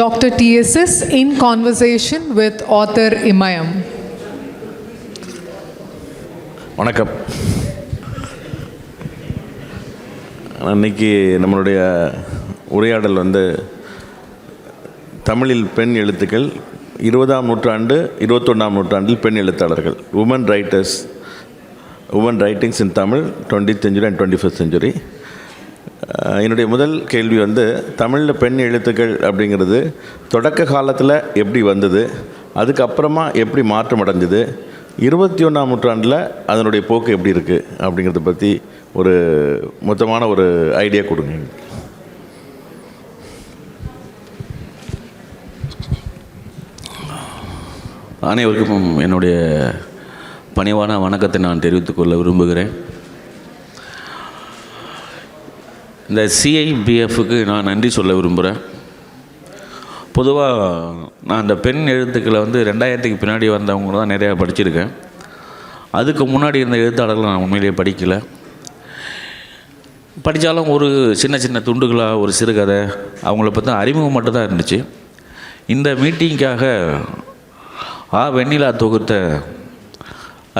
Dr. TSS in conversation with author Imayam. வணக்கம். அன்னைக்கு நம்மளுடைய உரையாடல் தமிழில் பெண் எழுத்துக்கள் 20ஆம் நூற்றாண்டு 21ஆம் நூற்றாண்டில் பெண் எழுத்தாளர்கள், women writings in Tamil 20th century and 21st century. என்னுடைய முதல் கேள்வி தமிழில் பெண் எழுத்துக்கள் அப்படிங்கிறது தொடக்க காலத்தில் எப்படி வந்தது, அதுக்கப்புறமா எப்படி மாற்றம் அடைஞ்சது, 21ஆம் நூற்றாண்டில் அதனுடைய போக்கு எப்படி இருக்குது அப்படிங்கிறத பற்றி ஒரு மொத்தமான ஒரு ஐடியா கொடுங்க. அனைவருக்கும் என்னுடைய பணிவான வணக்கத்தை நான் தெரிவித்துக்கொள்ள விரும்புகிறேன். இந்த CIBFக்கு நான் நன்றி சொல்ல விரும்புகிறேன். பொதுவாக நான் இந்த பெண் எழுத்துக்களை 2000க்கு பின்னாடி வந்தவங்க தான் நிறையா படிச்சிருக்கேன். அதுக்கு முன்னாடி இருந்த எழுத்தாளர்கள் நான் உண்மையிலேயே படிக்கலை. படித்தாலும் ஒரு சின்ன சின்ன துண்டுகளாக ஒரு சிறுகதை அவங்கள பற்றி அறிமுகம் மட்டும்தான் இருந்துச்சு. இந்த மீட்டிங்காக வெண்ணிலா தொகுத்த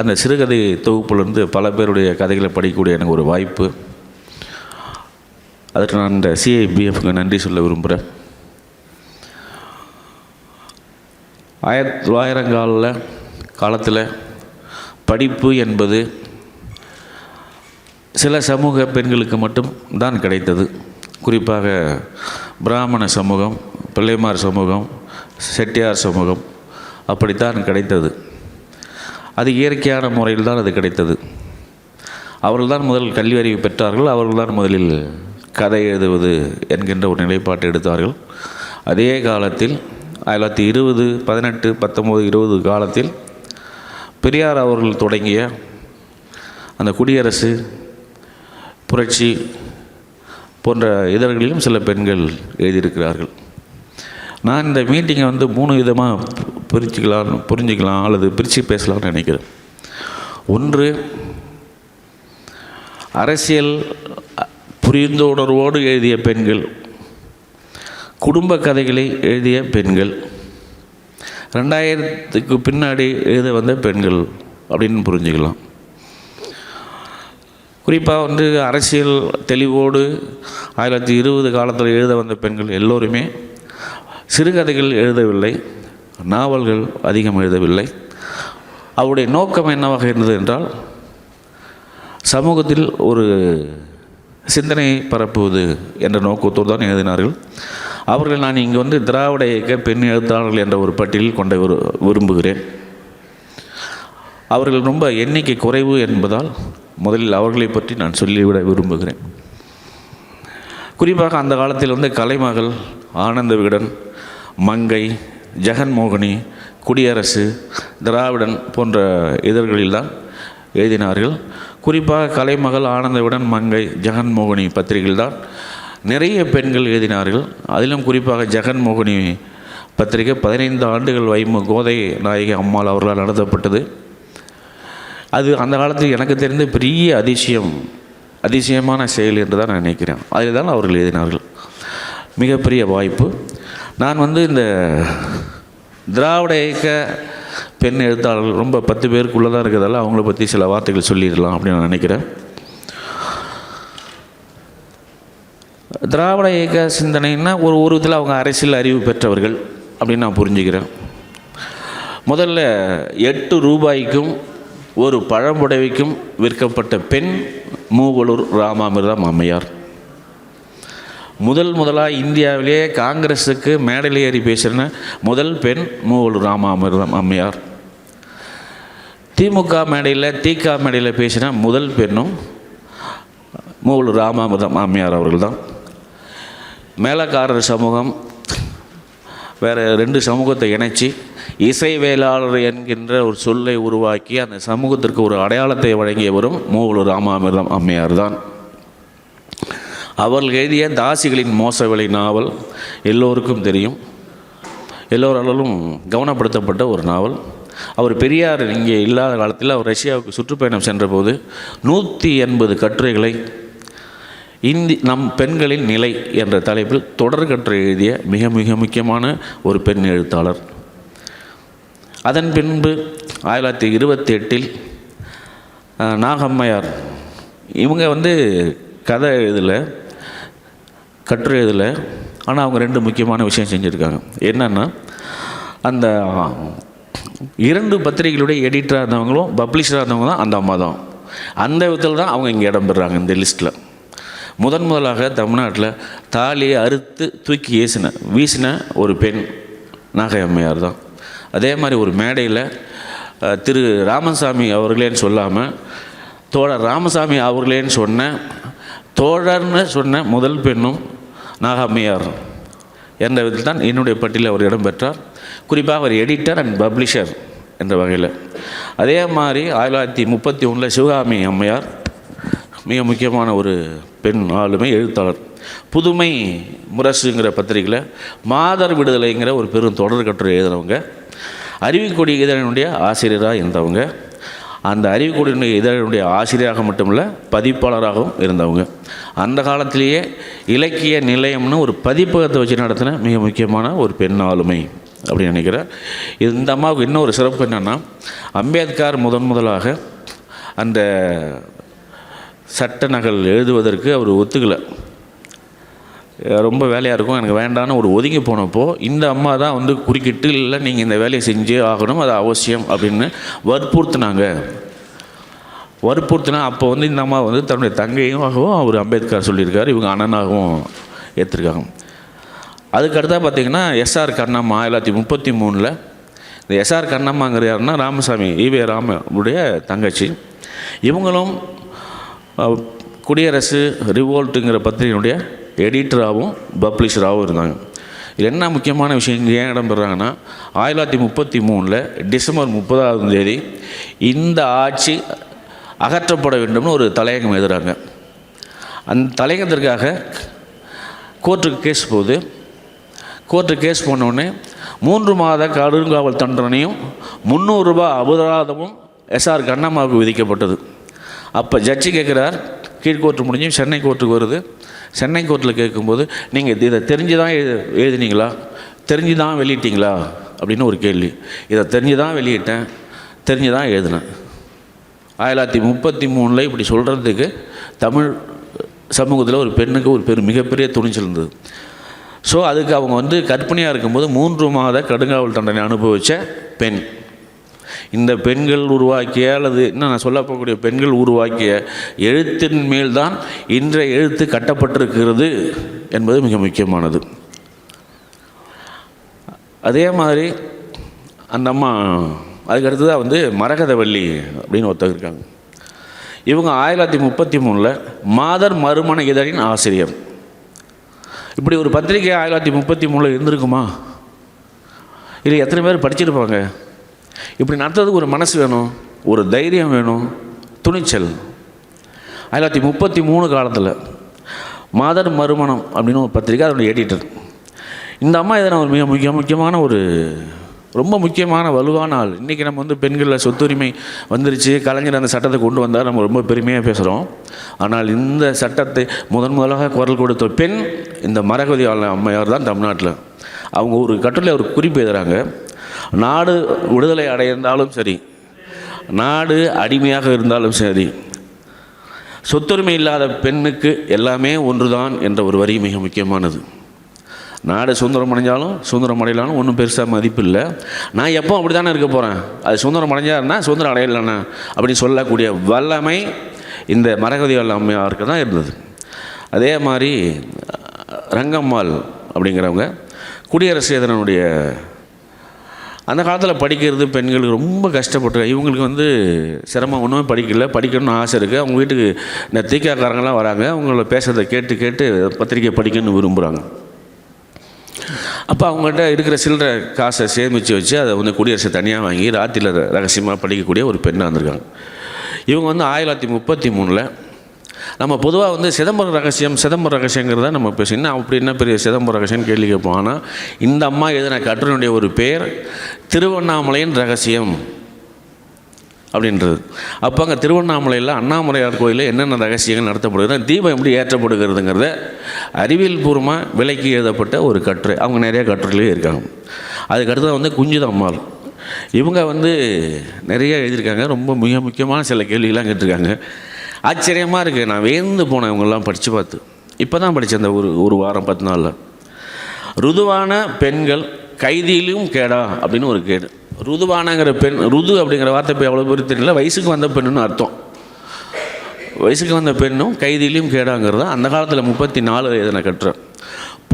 அந்த சிறுகதை தொகுப்புலேருந்து பல பேருடைய கதைகளை படிக்கக்கூடிய எனக்கு ஒரு வாய்ப்பு. அதற்கு நான் இந்த CIBFக்கு நன்றி சொல்ல விரும்புகிறேன். 1900 காலத்தில் படிப்பு என்பது சில சமூக பெண்களுக்கு மட்டும் தான் கிடைத்தது. குறிப்பாக பிராமண சமூகம், பிள்ளைமார் சமூகம், செட்டியார் சமூகம் அப்படித்தான் கிடைத்தது. அது இயற்கையான முறையில் தான் அது கிடைத்தது. அவர்கள்தான் முதல் கல்வி அறிவு பெற்றார்கள். அவர்கள்தான் முதலில் கதை எழுதுவது என்கின்ற ஒரு நிலைப்பாட்டை எடுத்தார்கள். அதே காலத்தில் 1920, 18, 19, 20 காலத்தில் பெரியார் அவர்கள் தொடங்கிய அந்த குடியரசு புரட்சி போன்ற இதழ்களிலும் சில பெண்கள் எழுதியிருக்கிறார்கள். நான் இந்த மீட்டிங்கை 3 விதமாக புரிஞ்சிக்கலாம் அல்லது பிரித்து பேசலாம்னு நினைக்கிறேன். ஒன்று, அரசியல் புரிந்துணர்வோடு எழுதிய பெண்கள், குடும்ப கதைகளை எழுதிய பெண்கள், 2000க்கு பின்னாடி எழுத வந்த பெண்கள் அப்படின்னு புரிஞ்சுக்கலாம். குறிப்பாக அரசியல் தெளிவோடு 1920 காலத்தில் எழுத வந்த பெண்கள் எல்லோருமே சிறுகதைகள் எழுதவில்லை, நாவல்கள் அதிகம் எழுதவில்லை. அவருடைய நோக்கம் என்னவாக இருந்தது என்றால் சமூகத்தில் ஒரு சிந்தனையை பரப்புவது என்ற நோக்கத்தோடு தான் எழுதினார்கள். அவர்கள் நான் இங்கே திராவிட இயக்க பெண் எழுத்தாளர்கள் என்ற ஒரு பட்டியலில் கொண்டு விரும்புகிறேன். அவர்கள் ரொம்ப எண்ணிக்கை குறைவு என்பதால் முதலில் அவர்களை பற்றி நான் சொல்லிவிட விரும்புகிறேன். குறிப்பாக அந்த காலத்தில் கலைமகள், ஆனந்த விகடன், மங்கை, ஜெகன்மோகினி, குடியரசு, திராவிடன் போன்ற இதழ்களில்தான் எழுதினார்கள். குறிப்பாக கலைமகள், ஆனந்த விகடன், மங்கை, ஜெகன்மோகினி பத்திரிகைகள் தான் நிறைய பெண்கள் எழுதினார்கள். அதிலும் குறிப்பாக ஜெகன்மோகினி பத்திரிகை 15 ஆண்டுகள் கோதை நாயகி அம்மாள் அவர்களால் நடத்தப்பட்டது. அது அந்த காலத்தில் எனக்கு தெரிந்த பெரிய அதிசயமான செயல் என்று தான் நான் நினைக்கிறேன். அதில் தான் அவர்கள் எழுதினார்கள். மிகப்பெரிய வாய்ப்பு. நான் இந்த திராவிட இயக்க பெண் எழுத்தாளர்கள் ரொம்ப 10 பேருக்குள்ளே தான் இருக்கிறதால அவங்கள பற்றி சில வார்த்தைகள் சொல்லிடலாம் அப்படின்னு நான் நினைக்கிறேன். திராவிட இயக்க சிந்தனைன்னா ஒரு விதத்தில் அவங்க அரசியல் அறிவு பெற்றவர்கள் அப்படின்னு நான் புரிஞ்சுக்கிறேன். முதல்ல 8 ரூபாய்க்கும் ஒரு பழம்புடவைக்கும் விற்கப்பட்ட பெண் மூவலூர் ராமாமிர்தம் அம்மையார். முதலாக இந்தியாவிலேயே காங்கிரஸுக்கு மேடையில் ஏறி பேசுகிற முதல் பெண் மூவலூர் ராமாமிர்தம் அம்மையார். திமுக மேடையில் பேசின முதல் பெண்ணும் மூவலூர் ராமாமிர்தம் அம்மையார் அவர்கள் தான். மேலக்காரர் சமூகம் வேறு 2 சமூகத்தை இணைச்சி இசைவேளாளர் என்கின்ற ஒரு சொல்லை உருவாக்கி அந்த சமூகத்திற்கு ஒரு அடையாளத்தை வழங்கியவரும் மூவலூர் ராமாமிர்தம் அம்மையார் தான். அவர்கள் எழுதிய தாசிகளின் மோச விலை நாவல் எல்லோருக்கும் தெரியும், எல்லோராலும் கவனப்படுத்தப்பட்ட ஒரு நாவல். அவர் பெரியார் இங்கே இல்லாத காலத்தில் அவர் ரஷ்யாவுக்கு சுற்றுப்பயணம் சென்றபோது 180 கட்டுரைகளை நம் பெண்களின் நிலை என்ற தலைப்பில் தொடர் கட்டுரை எழுதிய மிக மிக முக்கியமான ஒரு பெண் எழுத்தாளர். அதன் பின்பு 1928 நாகம்மையார் இவங்க கதை எழுதலை, கட்டுரை எழுதலை. ஆனால் அவங்க 2 முக்கியமான விஷயம் செஞ்சுருக்காங்க. என்னென்னா, அந்த 2 பத்திரிகைகளுடைய எடிட்டராக இருந்தவங்களும் பப்ளிஷராக இருந்தவங்க தான் அந்த அம்மா தான். அந்த விதத்தில் தான் அவங்க இங்கே இடம்பெறாங்க இந்த லிஸ்ட்டில். முதலாக தமிழ்நாட்டில் தாலியை அறுத்து தூக்கி வீசின ஒரு பெண் நாகை அம்மையார் தான். அதே மாதிரி ஒரு மேடையில் திரு ராமசாமி அவர்களேன்னு சொல்லாமல் தோழர் ராமசாமி அவர்களேன்னு தோழர்னு சொன்ன முதல் பெண்ணும் நாகை அம்மையார் என்ற விதத்தில் தான் என்னுடைய பட்டியலில் அவர் இடம்பெற்றார். குறிப்பாக அவர் எடிட்டர் அண்ட் பப்ளிஷர் என்ற வகையில். அதே மாதிரி 1931 சிவகாமி அம்மையார் மிக முக்கியமான ஒரு பெண் ஆளுமை எழுத்தாளர். புதுமை முரசுங்கிற பத்திரிகையில் மாதர் விடுதலைங்கிற ஒரு பெரும் தொடர் கட்டுரை எழுதினவங்க. அறிவுக்கொடி இதழினுடைய ஆசிரியராக இருந்தவங்க. அந்த அறிவுக்கொடி இதழினுடைய ஆசிரியராக மட்டுமில்லை, பதிப்பாளராகவும் இருந்தவங்க. அந்த காலத்திலேயே இலக்கிய நிலையம்னு ஒரு பதிப்பகத்தை வச்சு நடத்தின மிக முக்கியமான ஒரு பெண் ஆளுமை அப்படின்னு நினைக்கிறேன். இந்த அம்மாவுக்கு இன்னொரு சிறப்பு என்னென்னா, அம்பேத்கர் முதலாக அந்த சட்ட நகல் எழுதுவதற்கு அவர் ஒத்துக்கலை. ரொம்ப வேலையாக இருக்கும், எனக்கு வேண்டான்னு ஒரு ஒதுங்கி போனப்போ இந்த அம்மா தான் குறுக்கிட்டு, இல்லை நீங்கள் இந்த வேலையை செஞ்சே ஆகணும், அது அவசியம் அப்படின்னு வற்புறுத்தினாங்க. அப்போ இந்த அம்மா தன்னுடைய தங்கையாகவும் அவர் அம்பேத்கர் சொல்லியிருக்காரு, இவங்க அண்ணனாகவும் ஏற்றிருக்காங்க. அதுக்கடுத்தா பார்த்திங்கன்னா எஸ்ஆர் கண்ணம்மா 1933 இந்த எஸ்ஆர் கண்ணம்மாங்கிற யாருன்னா ராமசாமி ஈவே ராமனுடைய தங்கச்சி. இவங்களும் குடியரசு ரிவோல்ட்டுங்கிற பத்திரிகையினுடைய எடிட்டராகவும் பப்ளிஷராகவும் இருந்தாங்க. இது என்ன முக்கியமான விஷயம் இங்கே ஏன் இடம்பெறாங்கன்னா, 1933 டிசம்பர் 30 இந்த ஆட்சி அகற்றப்பட வேண்டும்னு ஒரு தலையங்கம் எழுதுகிறாங்க. அந்த தலையங்கத்திற்காக கோர்ட்டுக்கு கேஸ் போகுது. கோர்ட்டுக்கு கேஸ் போனோடனே 3 மாத கடுங்காவல் தண்டனையும் 300 ரூபாய் அபராதமும் எஸ்ஆர் கண்ணம்மாவுக்கு விதிக்கப்பட்டது. அப்போ ஜட்ஜி கேட்குறார், கீழ்கோர்ட்டு முடிஞ்சு சென்னை கோர்ட்டுக்கு வருது. சென்னை கோர்ட்டில் கேட்கும்போது, நீங்கள் இதை தெரிஞ்சு தான் எழுதினீங்களா, தெரிஞ்சு தான் வெளியிட்டீங்களா அப்படின்னு ஒரு கேள்வி. இதை தெரிஞ்சு தான் வெளியிட்டேன், தெரிஞ்சு தான் எழுதினேன். 1933 இப்படி சொல்கிறதுக்கு தமிழ் சமூகத்தில் ஒரு பெண்ணுக்கு ஒரு மிகப்பெரிய துணிச்சல் இருந்தது. ஸோ அதுக்கு அவங்க கர்ப்பிணியாக இருக்கும்போது 3 மாத கடுங்காவல் தண்டனை அனுபவித்த பெண். இந்த பெண்கள் உருவாக்கிய அல்லது இன்னும் நான் சொல்ல போகக்கூடிய பெண்கள் உருவாக்கிய எழுத்தின் மேல்தான் இன்றைய எழுத்து கட்டப்பட்டிருக்கிறது என்பது மிக முக்கியமானது. அதே மாதிரி அந்த அம்மா அதுக்கடுத்ததாக மரகதவள்ளி அப்படின்னு ஒருத்தர் இருக்காங்க. இவங்க 1933 மாதர் மறுமண இதழின் ஆசிரியர். இப்படி ஒரு பத்திரிகை 1933 இருந்திருக்குமா? இல்லை எத்தனை பேர் படிச்சிருப்பாங்க? இப்படி நடத்துறதுக்கு ஒரு மனசு வேணும், ஒரு தைரியம் வேணும், துணிச்சல். 1933 காலத்தில் மாதர் மறுமணம் அப்படின்னு ஒரு பத்திரிக்கை, அதனுடைய எடிட்டர். இந்த அம்மா எதனா ஒரு மிக முக்கியமான ஒரு ரொம்ப முக்கியமான வலுவான ஆள். இன்றைக்கி நம்ம பெண்களில் சொத்துரிமை வந்துருச்சு, கலைஞர் அந்த சட்டத்தை கொண்டு வந்தால் நம்ம ரொம்ப பெருமையாக பேசுகிறோம். ஆனால் இந்த சட்டத்தை முதலாக குரல் கொடுத்த பெண் இந்த மரகதி அம்மையார் தான் தமிழ்நாட்டில். அவங்க ஒரு கட்டுரையில் ஒரு குறிப்பு எழுதுகிறாங்க, நாடு விடுதலை அடைந்தாலும் சரி, நாடு அடிமையாக இருந்தாலும் சரி, சொத்துரிமை இல்லாத பெண்ணுக்கு எல்லாமே ஒன்றுதான் என்ற ஒரு வரி மிக முக்கியமானது. நாடு சுதந்திரம் அடைஞ்சாலும் சுதந்திரம் அடையலான்னு ஒன்றும் பெருசாக மதிப்பு இல்லை. நான் எப்போ அப்படி தானே இருக்க போகிறேன், அது சுதந்திரம் அடைஞ்சாருன்னா சுதந்திரம் அடையலைண்ணா அப்படின்னு சொல்லக்கூடிய வல்லமை இந்த மரகதி அம்மையாருக்கு தான் இருந்தது. அதே மாதிரி ரங்கம்மாள் அப்படிங்கிறவங்க குடியரசு இதனுடைய அந்த காலத்தில் படிக்கிறது பெண்களுக்கு ரொம்ப கஷ்டப்பட்டு, இவங்களுக்கு சிரமம் ஒன்றுமே படிக்கணும்னு ஆசை இருக்குது. அவங்க வீட்டுக்கு இந்த தீக்காக்காரங்களாம் வராங்க, அவங்கள பேசுகிறத கேட்டு பத்திரிக்கை படிக்கணும்னு விரும்புகிறாங்க. அப்போ அவங்கள்ட்ட இருக்கிற சில்லற காசை சேமித்து வச்சு அதை குடியரசு தனியாக வாங்கி ராத்திரியில் ரகசியமாக படிக்கக்கூடிய ஒரு பெண்ணாக இருந்திருக்காங்க. இவங்க 1933 நம்ம பொதுவாக சிதம்பரம் ரகசியங்கிறத நம்ம பேசணும். அப்படி என்ன பெரிய சிதம்பரம் ரகசியம்னு கேள்வி கேட்போம். ஆனால் இந்த அம்மா எழுதின கட்டுரையினுடைய ஒரு பெயர் திருவண்ணாமலையின் ரகசியம் அப்படின்றது. அப்போ அங்கே திருவண்ணாமலையில் அண்ணாமலையார் கோயிலில் என்னென்ன ரகசியங்கள் நடத்தப்படுகிறது, தீபம் எப்படி ஏற்றப்படுகிறதுங்கிறத அறிவியல் பூர்வமாக விலைக்கு எழுதப்பட்ட ஒரு கட்டுரை. அவங்க நிறைய கட்டுரைகளே இருக்காங்க. அதுக்கடுத்து வந்து குஞ்சுதம்மாள், இவங்க வந்து நிறைய எழுதியிருக்காங்க. ரொம்ப மிக முக்கியமான சில கேள்விகள்லாம் கேட்டிருக்காங்க. ஆச்சரியமாக இருக்குது. நான் வேந்து போனேன் இவங்கெல்லாம் படித்து பார்த்து. இப்போ தான் படித்தேன் அந்த ஒரு வாரம் 10 நாளில். ருதுவான பெண்கள் கைதியிலும் கேடா அப்படின்னு ஒரு கேடு. ருதுவானங்கிற பெண், ருது அப்படிங்கிற வார்த்தை இப்போ எவ்வளோ பேர் தெரியல. வயசுக்கு வந்த பெண்ணுன்னு அர்த்தம். வயசுக்கு வந்த பெண்ணும் கைதியிலும் கேடாங்கிறது அந்த காலத்தில் 34 எதனை கட்டுரை.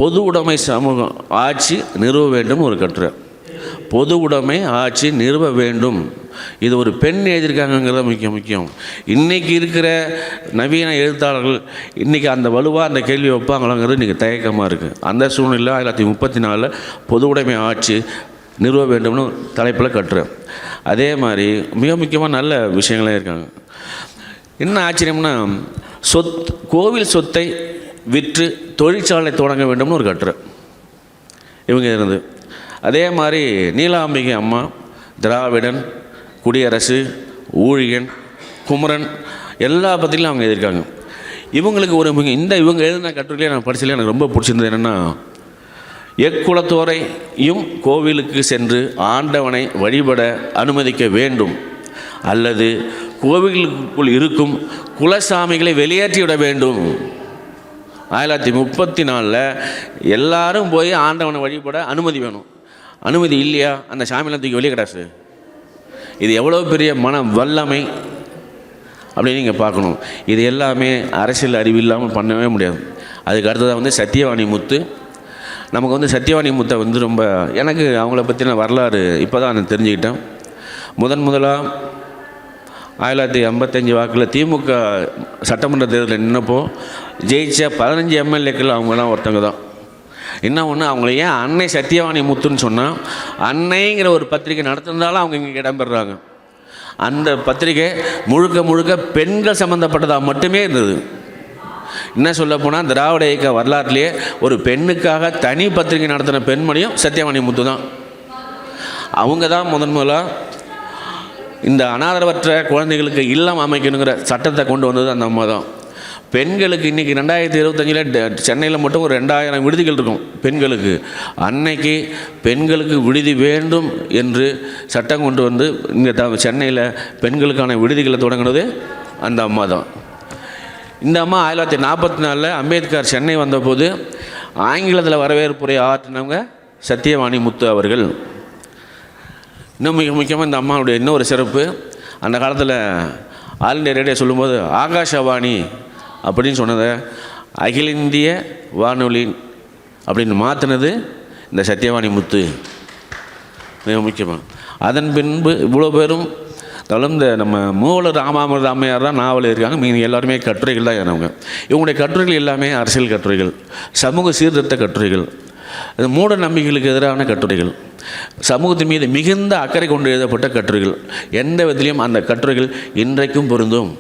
பொது உடைமை சமூகம் ஆட்சி நிறுவ வேண்டும் ஒரு கட்டுரை. பொது உடைமை ஆட்சி நிறுவ வேண்டும், இது ஒரு பெண் எழுதியிருக்காங்கங்கிறது முக்கியம். இன்றைக்கி இருக்கிற நவீன எழுத்தாளர்கள் இன்றைக்கி அந்த வலுவாக அந்த கேள்வி வைப்பாங்களாங்கிறது இன்றைக்கி தயக்கமாக இருக்குது. அந்த சூழ்நிலை 1934 பொது உடைமை ஆட்சி நிறுவ வேண்டும்னு தலைப்பில் கட்டுறேன். அதே மாதிரி மிக முக்கியமாக நல்ல விஷயங்களே இருக்காங்க. என்ன ஆச்சரியம்னா, கோவில் சொத்தை விற்று தொழிற்சாலை தொடங்க வேண்டும்னு ஒரு கட்டுரை இவங்க இருந்து. அதே மாதிரி நீலாம்பிகை அம்மா, திராவிடன், குடியரசு, ஊழியன், குமரன் எல்லா பற்றிலும் அவங்க எழுதியிருக்காங்க. இவங்களுக்கு ஒரு இவங்க எழுதின கட்டுரையிலே நான் படிச்சதில் எனக்கு ரொம்ப பிடிச்சிருந்தது என்னென்னா, எக்குலத்தோரையும் கோவிலுக்கு சென்று ஆண்டவனை வழிபட அனுமதிக்க வேண்டும், அல்லது கோவிலுக்குள் இருக்கும் குலசாமிகளை வெளியேற்றிவிட வேண்டும். 1934 எல்லாரும் போய் ஆண்டவனை வழிபட அனுமதி வேணும். அனுமதி இல்லையா, அந்த சாமியெல்லாம் தூக்கி வெளியே கிடாசு. இது எவ்வளோ பெரிய மன வல்லமை அப்படின்னு நீங்கள் பார்க்கணும். இது எல்லாமே அரசியல் அறிவு இல்லாமல் பண்ணவே முடியாது. அதுக்கு அடுத்ததாக வந்து சத்தியவாணி முத்து. நமக்கு வந்து சத்தியவாணி முத்தை வந்து ரொம்ப, எனக்கு அவங்கள பற்றின வரலாறு இப்போ தான் நான் தெரிஞ்சுக்கிட்டேன். முதலாக 1955 வாக்கில் திமுக சட்டமன்ற தேர்தலில் நின்னப்போ ஜெயிச்ச 15 எம்எல்ஏக்கள் அவங்களாம் ஒருத்தங்க தான். என்ன ஒன்று, அவங்கள ஏன் அன்னை சத்தியவாணி முத்துன்னு சொன்னால், அன்னைங்கிற ஒரு பத்திரிக்கை நடத்திருந்தாலும் அவங்க இங்கே இடம்பெறாங்க. அந்த பத்திரிக்கை முழுக்க பெண்கள் சம்மந்தப்பட்டதாக மட்டுமே இருந்தது. என்ன சொல்ல போனால், திராவிட இயக்க வரலாற்றிலேயே ஒரு பெண்ணுக்காக தனி பத்திரிகை நடத்தின பெண்மணியும் சத்தியவாணி முத்து தான். அவங்க தான் முதலாக இந்த அனாதரவற்ற குழந்தைகளுக்கு இல்லம் அமைக்கணுங்கிற சட்டத்தை கொண்டு வந்தது அந்த அம்மா தான். பெண்களுக்கு இன்றைக்கி 2025 சென்னையில் மட்டும் ஒரு 2000 விடுதிகள் இருக்கும் பெண்களுக்கு. அன்னைக்கு பெண்களுக்கு விடுதி வேண்டும் என்று சட்டம் கொண்டு வந்து இங்கே சென்னையில் பெண்களுக்கான விடுதிகளை தொடங்கினது அந்த அம்மா தான். இந்த அம்மா 1944 அம்பேத்கர் சென்னை வந்தபோது ஆங்கிலத்தில் வரவேற்புரை ஆற்றினவங்க சத்தியவாணி முத்து அவர்கள். இன்னும் மிக முக்கியமாக இந்த அம்மாவுடைய இன்னொரு சிறப்பு, அந்த காலத்தில் ஆல் இண்டியா ரேடியோ சொல்லும்போது ஆகாஷவாணி அப்படின்னு சொன்னதை அகில இந்திய வானொலி அப்படின்னு மாற்றினது இந்த சத்தியவாணி முத்து. மிக முக்கியமாக அதன் பின்பு இவ்வளோ பேரும் இந்த நம்ம மூவலர் ராமாமிர்த அம்மையார் தான் நாவல் இருக்காங்க. மீன் எல்லாருமே கட்டுரைகள் தான் ஏறவங்க. இவங்களுடைய கட்டுரைகள் எல்லாமே அரசியல் கட்டுரைகள், சமூக சீர்திருத்த கட்டுரைகள், மூட நம்பிக்கைகளுக்கு எதிரான கட்டுரைகள், சமூகத்தின் மீது மிகுந்த அக்கறை கொண்டு எழுதப்பட்ட கட்டுரைகள். எந்த விதத்திலையும் அந்த கட்டுரைகள் இன்றைக்கும் பொருந்தும்.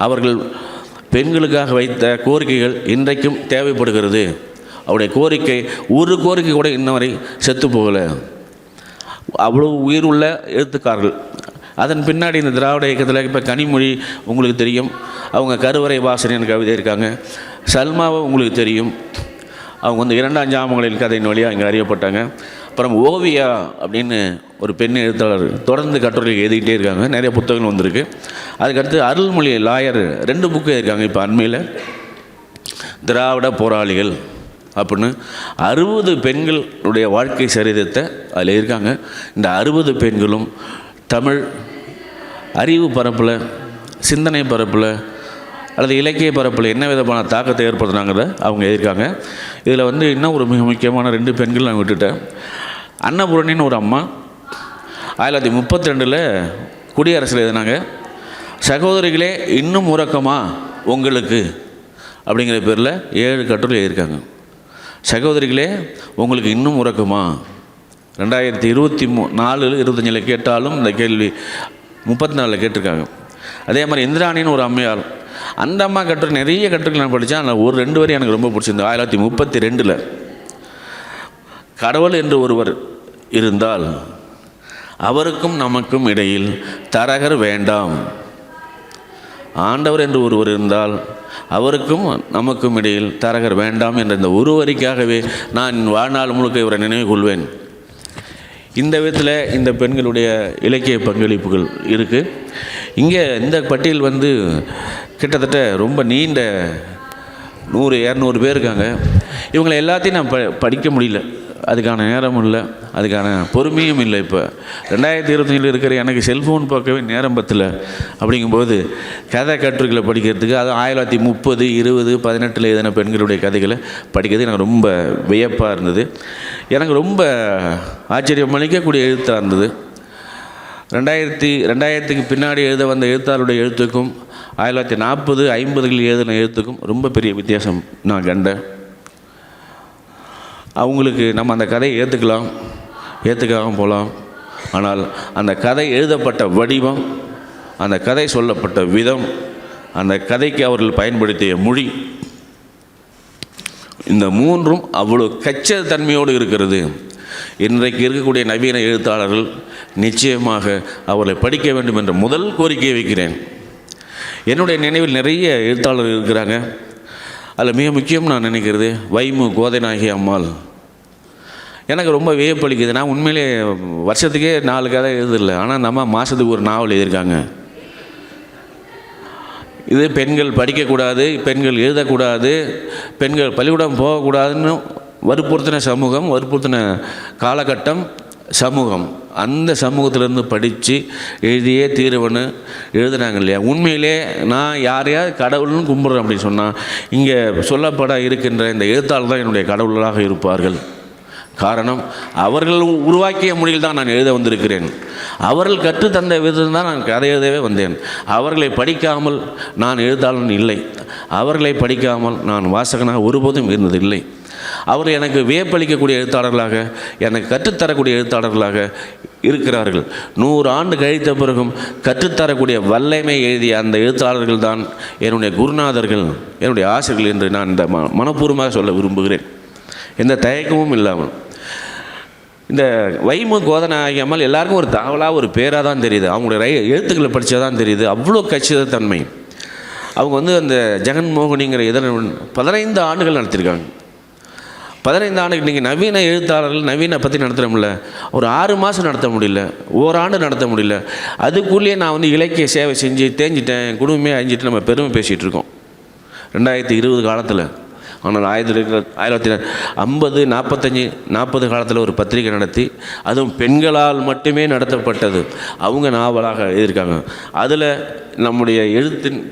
அவர்கள் பெண்களுக்காக வைத்த கோரிக்கைகள் இன்றைக்கும் தேவைப்படுகிறது. அவருடைய கோரிக்கை ஒரு கோரிக்கை கூட இன்ன வரை செத்து போகலை. அவ்வளோ உயிர் உள்ள எழுத்துக்காரர்கள். அதன் பின்னாடி இந்த திராவிட இயக்கத்தில் இப்போ கனிமொழி உங்களுக்கு தெரியும், அவங்க கருவறை வாசனைன்னு கவிதை இருக்காங்க. சல்மாவை உங்களுக்கு தெரியும், அவங்க வந்து 2ஆம் ஜாமங்களின் கதையின் வழியாக இங்கே அறியப்பட்டாங்க. அப்புறம் ஓவியா அப்படின்னு ஒரு பெண் எழுத்தாளர் தொடர்ந்து கட்டுரைகள் எழுதிக்கிட்டே இருக்காங்க. நிறைய புத்தகங்கள் வந்திருக்கு. அதுக்கடுத்து அருள்மொழி லாயர் 2 புக்கு எழுதியிருக்காங்க. இப்போ அண்மையில் திராவிட போராளிகள் அப்படின்னு 60 பெண்களுடைய வாழ்க்கை சரிதத்தை அதில் இருக்காங்க. இந்த 60 பெண்களும் தமிழ் அறிவு பரப்பில், சிந்தனை பரப்பில் அல்லது இலக்கிய பரப்பில் என்ன விதமான தாக்கத்தை ஏற்படுத்தினாங்கிறத அவங்க எழுதியிருக்காங்க. இதில் வந்து இன்னும் ஒரு மிக முக்கியமான 2 பெண்கள் நான் விட்டுட்டேன். அன்னபூரணின்னு ஒரு அம்மா 1932 குடியரசில் எழுதினாங்க. சகோதரிகளே இன்னும் உறக்கமா உங்களுக்கு அப்படிங்கிற பேரில் 7 கட்டுரை எழுதியிருக்காங்க. சகோதரிகளே உங்களுக்கு இன்னும் உறக்கமா. 2024-25 கேட்டாலும் இந்த கேள்வி 34 கேட்டிருக்காங்க. அதே மாதிரி இந்திராணின்னு ஒரு அம்மையார், அந்த அம்மா கட்டுரை நிறைய கட்டுரைகள் நான் படித்தேன். அதில் ஒரு 2 வரி எனக்கு ரொம்ப பிடிச்சிருந்தது. 1932 கடவுள் என்று ஒருவர் இருந்தால் அவருக்கும் நமக்கும் இடையில் தரகர் வேண்டாம். ஆண்டவர் என்று ஒருவர் இருந்தால் அவருக்கும் நமக்கும் இடையில் தரகர் வேண்டாம் என்ற இந்த ஒரு வரிக்காகவே நான் வாழ்நாள் முழுக்க இவரை நினைவு கொள்வேன். இந்த விதத்தில் இந்த பெண்களுடைய இலக்கிய பங்களிப்புகள் இருக்குது. இங்கே இந்த பட்டியல் வந்து கிட்டத்தட்ட ரொம்ப நீண்ட 100-200 பேர் இருக்காங்க. இவங்களை எல்லாத்தையும் நான் படிக்க முடியல. அதுக்கான நேரமும் இல்லை, அதுக்கான பொறுமையும் இல்லை. இப்போ 2025 இருக்கிற எனக்கு செல்ஃபோன் பார்க்கவே நேரம் பத்தல. அப்படிங்கும்போது கதை கட்டுரைகளை படிக்கிறதுக்கு, அது 1930, 20, 18 எழுதின பெண்களுடைய கதைகளை படிக்கிறது எனக்கு ரொம்ப வியப்பாக இருந்தது. எனக்கு ரொம்ப ஆச்சரியம் அளிக்கக்கூடிய எழுத்தாக இருந்தது. 2000க்கு பின்னாடி எழுத வந்த எழுத்தாளருடைய எழுத்துக்கும் 1940, 50களில் எழுதின எழுத்துக்கும் ரொம்ப பெரிய வித்தியாசம் நான் கண்டேன். அவங்களுக்கு நம்ம அந்த கதையை ஏற்றுக்காமல் போகலாம். ஆனால் அந்த கதை எழுதப்பட்ட வடிவம், அந்த கதை சொல்லப்பட்ட விதம், அந்த கதைக்கு அவர்கள் பயன்படுத்திய மொழி, இந்த மூன்றும் அவ்வளோ கச்ச தன்மையோடு இருக்கிறது. இன்றைக்கு இருக்கக்கூடிய நவீன எழுத்தாளர்கள் நிச்சயமாக அவர்களை படிக்க வேண்டும் என்ற முதல் கோரிக்கையை வைக்கிறேன். என்னுடைய நினைவில் நிறைய எழுத்தாளர்கள் இருக்கிறாங்க. அதில் மிக முக்கியம் நான் நினைக்கிறது வைமு கோதைநாயகி அம்மாள். எனக்கு ரொம்ப வியப்பளிக்குது. நான் உண்மையிலே வருஷத்துக்கே 4 கதை எழுதலை, ஆனால் நம்ம மாதத்துக்கு ஒரு நாவல் எழுதியிருக்காங்க. இது பெண்கள் படிக்கக்கூடாது, பெண்கள் எழுதக்கூடாது, பெண்கள் பள்ளிக்கூடம் போகக்கூடாதுன்னு வற்புறுத்தின சமூகம், வற்புறுத்தின காலகட்டம் சமூகம். அந்த சமூகத்திலேருந்து படித்து எழுதியே தீர்வுன்னு எழுதுனாங்க இல்லையா. உண்மையிலே நான் யாரையாவது கடவுள்னு கும்பிட்றேன் அப்படின்னு சொன்னால் இங்கே சொல்லப்பட இருக்கின்ற இந்த எழுத்தாளர் தான் என்னுடைய கடவுளாக இருப்பார்கள். காரணம், அவர்கள் உருவாக்கிய மொழியில் தான் நான் எழுத வந்திருக்கிறேன். அவர்கள் கற்றுத்தந்த விதத்தில் தான் நான் கதை எழுதவே வந்தேன். அவர்களை படிக்காமல் நான் எழுத்தாளன் இல்லை. அவர்களை படிக்காமல் நான் வாசகனாக ஒருபோதும் இருந்ததில்லை. அவர்கள் எனக்கு வியப்பளிக்கக்கூடிய எழுத்தாளர்களாக, எனக்கு கற்றுத்தரக்கூடிய எழுத்தாளர்களாக இருக்கிறார்கள். 100 ஆண்டு கழித்த பிறகும் கற்றுத்தரக்கூடிய வல்லமை எழுதிய அந்த எழுத்தாளர்கள் தான் என்னுடைய குருநாதர்கள், என்னுடைய ஆசிரியர்கள் என்று நான் இந்த மனப்பூர்வமாக சொல்ல விரும்புகிறேன், எந்த தயக்கமும் இல்லாமல். இந்த வைமு கோதைநாயகி அம்மாள் எல்லாருக்கும் ஒரு தகவலாக, ஒரு பேராக தான் தெரியுது. அவங்களுடைய எழுத்துக்களை படித்தா தான் தெரியுது. அவ்வளோ கச்சிதத்தன்மை. அவங்க வந்து அந்த ஜெகன்மோகினிங்கிற இதழ் 15 ஆண்டுகள் நடத்தியிருக்காங்க. 15 ஆண்டுக்கு இன்றைக்கி நவீன எழுத்தாளர்கள் நவீன பற்றி நடத்துகிறோம்ல, ஒரு 6 மாதம் நடத்த முடியல, ஓராண்டு நடத்த முடியல. அதுக்குள்ளேயே நான் வந்து இலக்கிய சேவை செஞ்சு தேஞ்சிட்டேன், குடும்பமே அழிஞ்சிட்டு நம்ம பெருமை பேசிகிட்டு இருக்கோம் 2020 காலத்தில். ஆனால் 1950, 45, 40 காலத்தில் ஒரு பத்திரிகை நடத்தி, அதுவும் பெண்களால் மட்டுமே நடத்தப்பட்டது. அவங்க நாவலாக எழுதியிருக்காங்க. அதில் நம்முடைய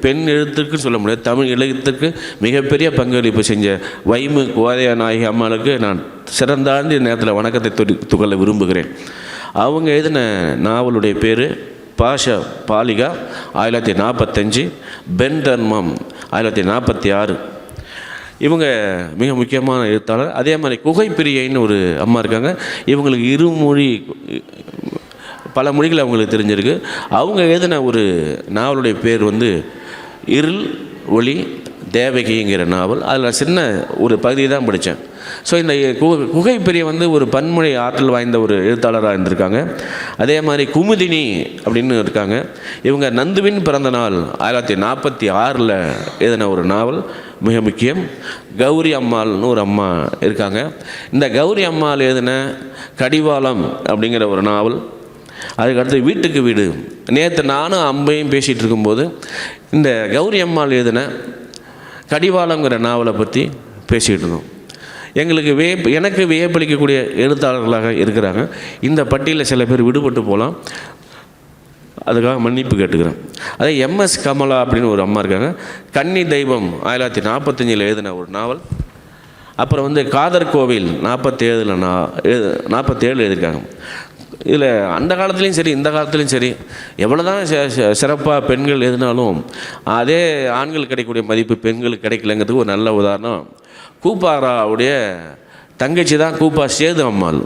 பெண் எழுத்துக்குன்னு சொல்ல முடியாது, தமிழ் எழுத்துக்கு மிகப்பெரிய பங்களிப்பு செஞ்ச வைமு கோதைநாயகி அம்மாளுக்கு நான் சிறந்தாண்டி நேரத்தில் வணக்கத்தை துகள விரும்புகிறேன். அவங்க எழுதின நாவலுடைய பேர் பாஷா பாலிகா 1945, பென் தர்மம் 1946. இவங்க மிக முக்கியமான எழுத்தாளர். அதே மாதிரி குகைப்பிரியைன்னு ஒரு அம்மா இருக்காங்க. இவங்களுக்கு இருமொழி, பல மொழிகள் அவங்களுக்கு தெரிஞ்சிருக்கு. அவங்க எழுதின ஒரு நாவலுடைய பேர் வந்து இருள் ஒளி தேவகிங்கிற நாவல். அதில் சின்ன ஒரு பகுதியை தான் படித்தேன். ஸோ இந்த குகைப்பிரிய வந்து ஒரு பன்மொழி ஆற்றல் வாய்ந்த ஒரு எழுத்தாளராக இருந்திருக்காங்க. அதே மாதிரி குமுதினி அப்படின்னு இருக்காங்க. இவங்க நந்துவின் பிறந்த நாள் 1946 எழுதின ஒரு நாவல் மிக முக்கியம். கௌரி அம்மாள்னு ஒரு அம்மா இருக்காங்க. இந்த கௌரி அம்மாள் எழுதின கடிவாளம் அப்படிங்கிற ஒரு நாவல். அதுக்கடுத்து வீட்டுக்கு வீடு. நேற்று நானும் அம்பையும் பேசிகிட்டு இருக்கும்போது இந்த கௌரி அம்மாள் எழுதின கடிவாளங்கிற நாவலை பற்றி பேசிகிட்டு இருந்தோம். எனக்கு வியப்பளிக்கக்கூடிய எழுத்தாளர்களாக இருக்கிறாங்க. இந்த பட்டியலில் சில பேர் விடுபட்டு போகலாம், அதுக்காக மன்னிப்பு கேட்டுக்கிறேன். அதே எம்எஸ் கமலா அப்படின்னு ஒரு அம்மா இருக்காங்க. கன்னி தெய்வம் 1945 எழுதின ஒரு நாவல். அப்புறம் வந்து காதர் கோவில் 47 எழுதியிருக்காங்க. இதில் அந்த காலத்துலேயும் சரி இந்த காலத்துலேயும் சரி எவ்வளோ தான் சிறப்பாக பெண்கள் எழுதினாலும் அதே ஆண்கள் கிடைக்கக்கூடிய மதிப்பு பெண்களுக்கு கிடைக்கலங்கிறதுக்கு ஒரு நல்ல உதாரணம் கூப்பாராவுடைய தங்கச்சி தான் கூப்பா சேது அம்மாள்.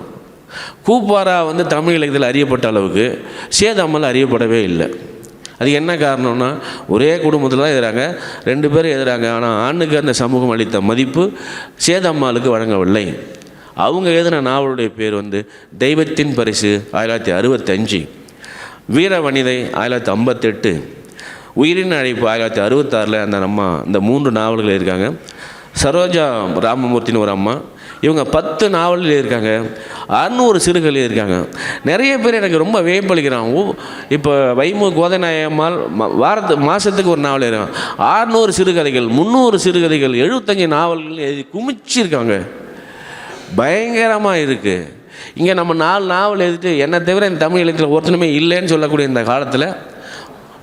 கூப்பாரா வந்து தமிழ் இலக்கியத்தில் அறியப்பட்ட அளவுக்கு சேது அம்மாள் அறியப்படவே இல்லை. அது என்ன காரணம்னா, ஒரே குடும்பத்தில் தான் எழுதுகிறாங்க, 2 பேரும் எழுதுகிறாங்க. ஆனால் ஆணுக்கு அந்த சமூகம் அளித்த மதிப்பு சேது அம்மாளுக்கு வழங்கவில்லை. அவங்க எழுதின நாவலுடைய பேர் வந்து தெய்வத்தின் பரிசு 1965, வீரவனிதை 1958, உயிரின் அழைப்பு 1966. அந்த அம்மா இந்த 3 நாவல்கள் இருக்காங்க. சரோஜா ராமமூர்த்தின்னு ஒரு அம்மா, இவங்க 10 நாவல் எழுதியிருக்காங்க, 600 சிறுகள் எழுதியிருக்காங்க. நிறைய பேர் எனக்கு ரொம்ப வியப்பளிக்கிறான். இப்போ வைமு கோதநாயம்மாள் மாதத்துக்கு ஒரு நாவல் எழுதுறாங்க. 600 சிறுகதைகள், 300 சிறுகதைகள், 75 நாவல்கள் எழுதி குமிச்சிருக்காங்க. பயங்கரமாக இருக்குது. இங்கே நம்ம 4 நாவல் எழுதிட்டு என்னை தவிர இந்த தமிழ் எழுத்தில் ஒருத்தனுமே இல்லைன்னு சொல்லக்கூடிய இந்த காலத்தில்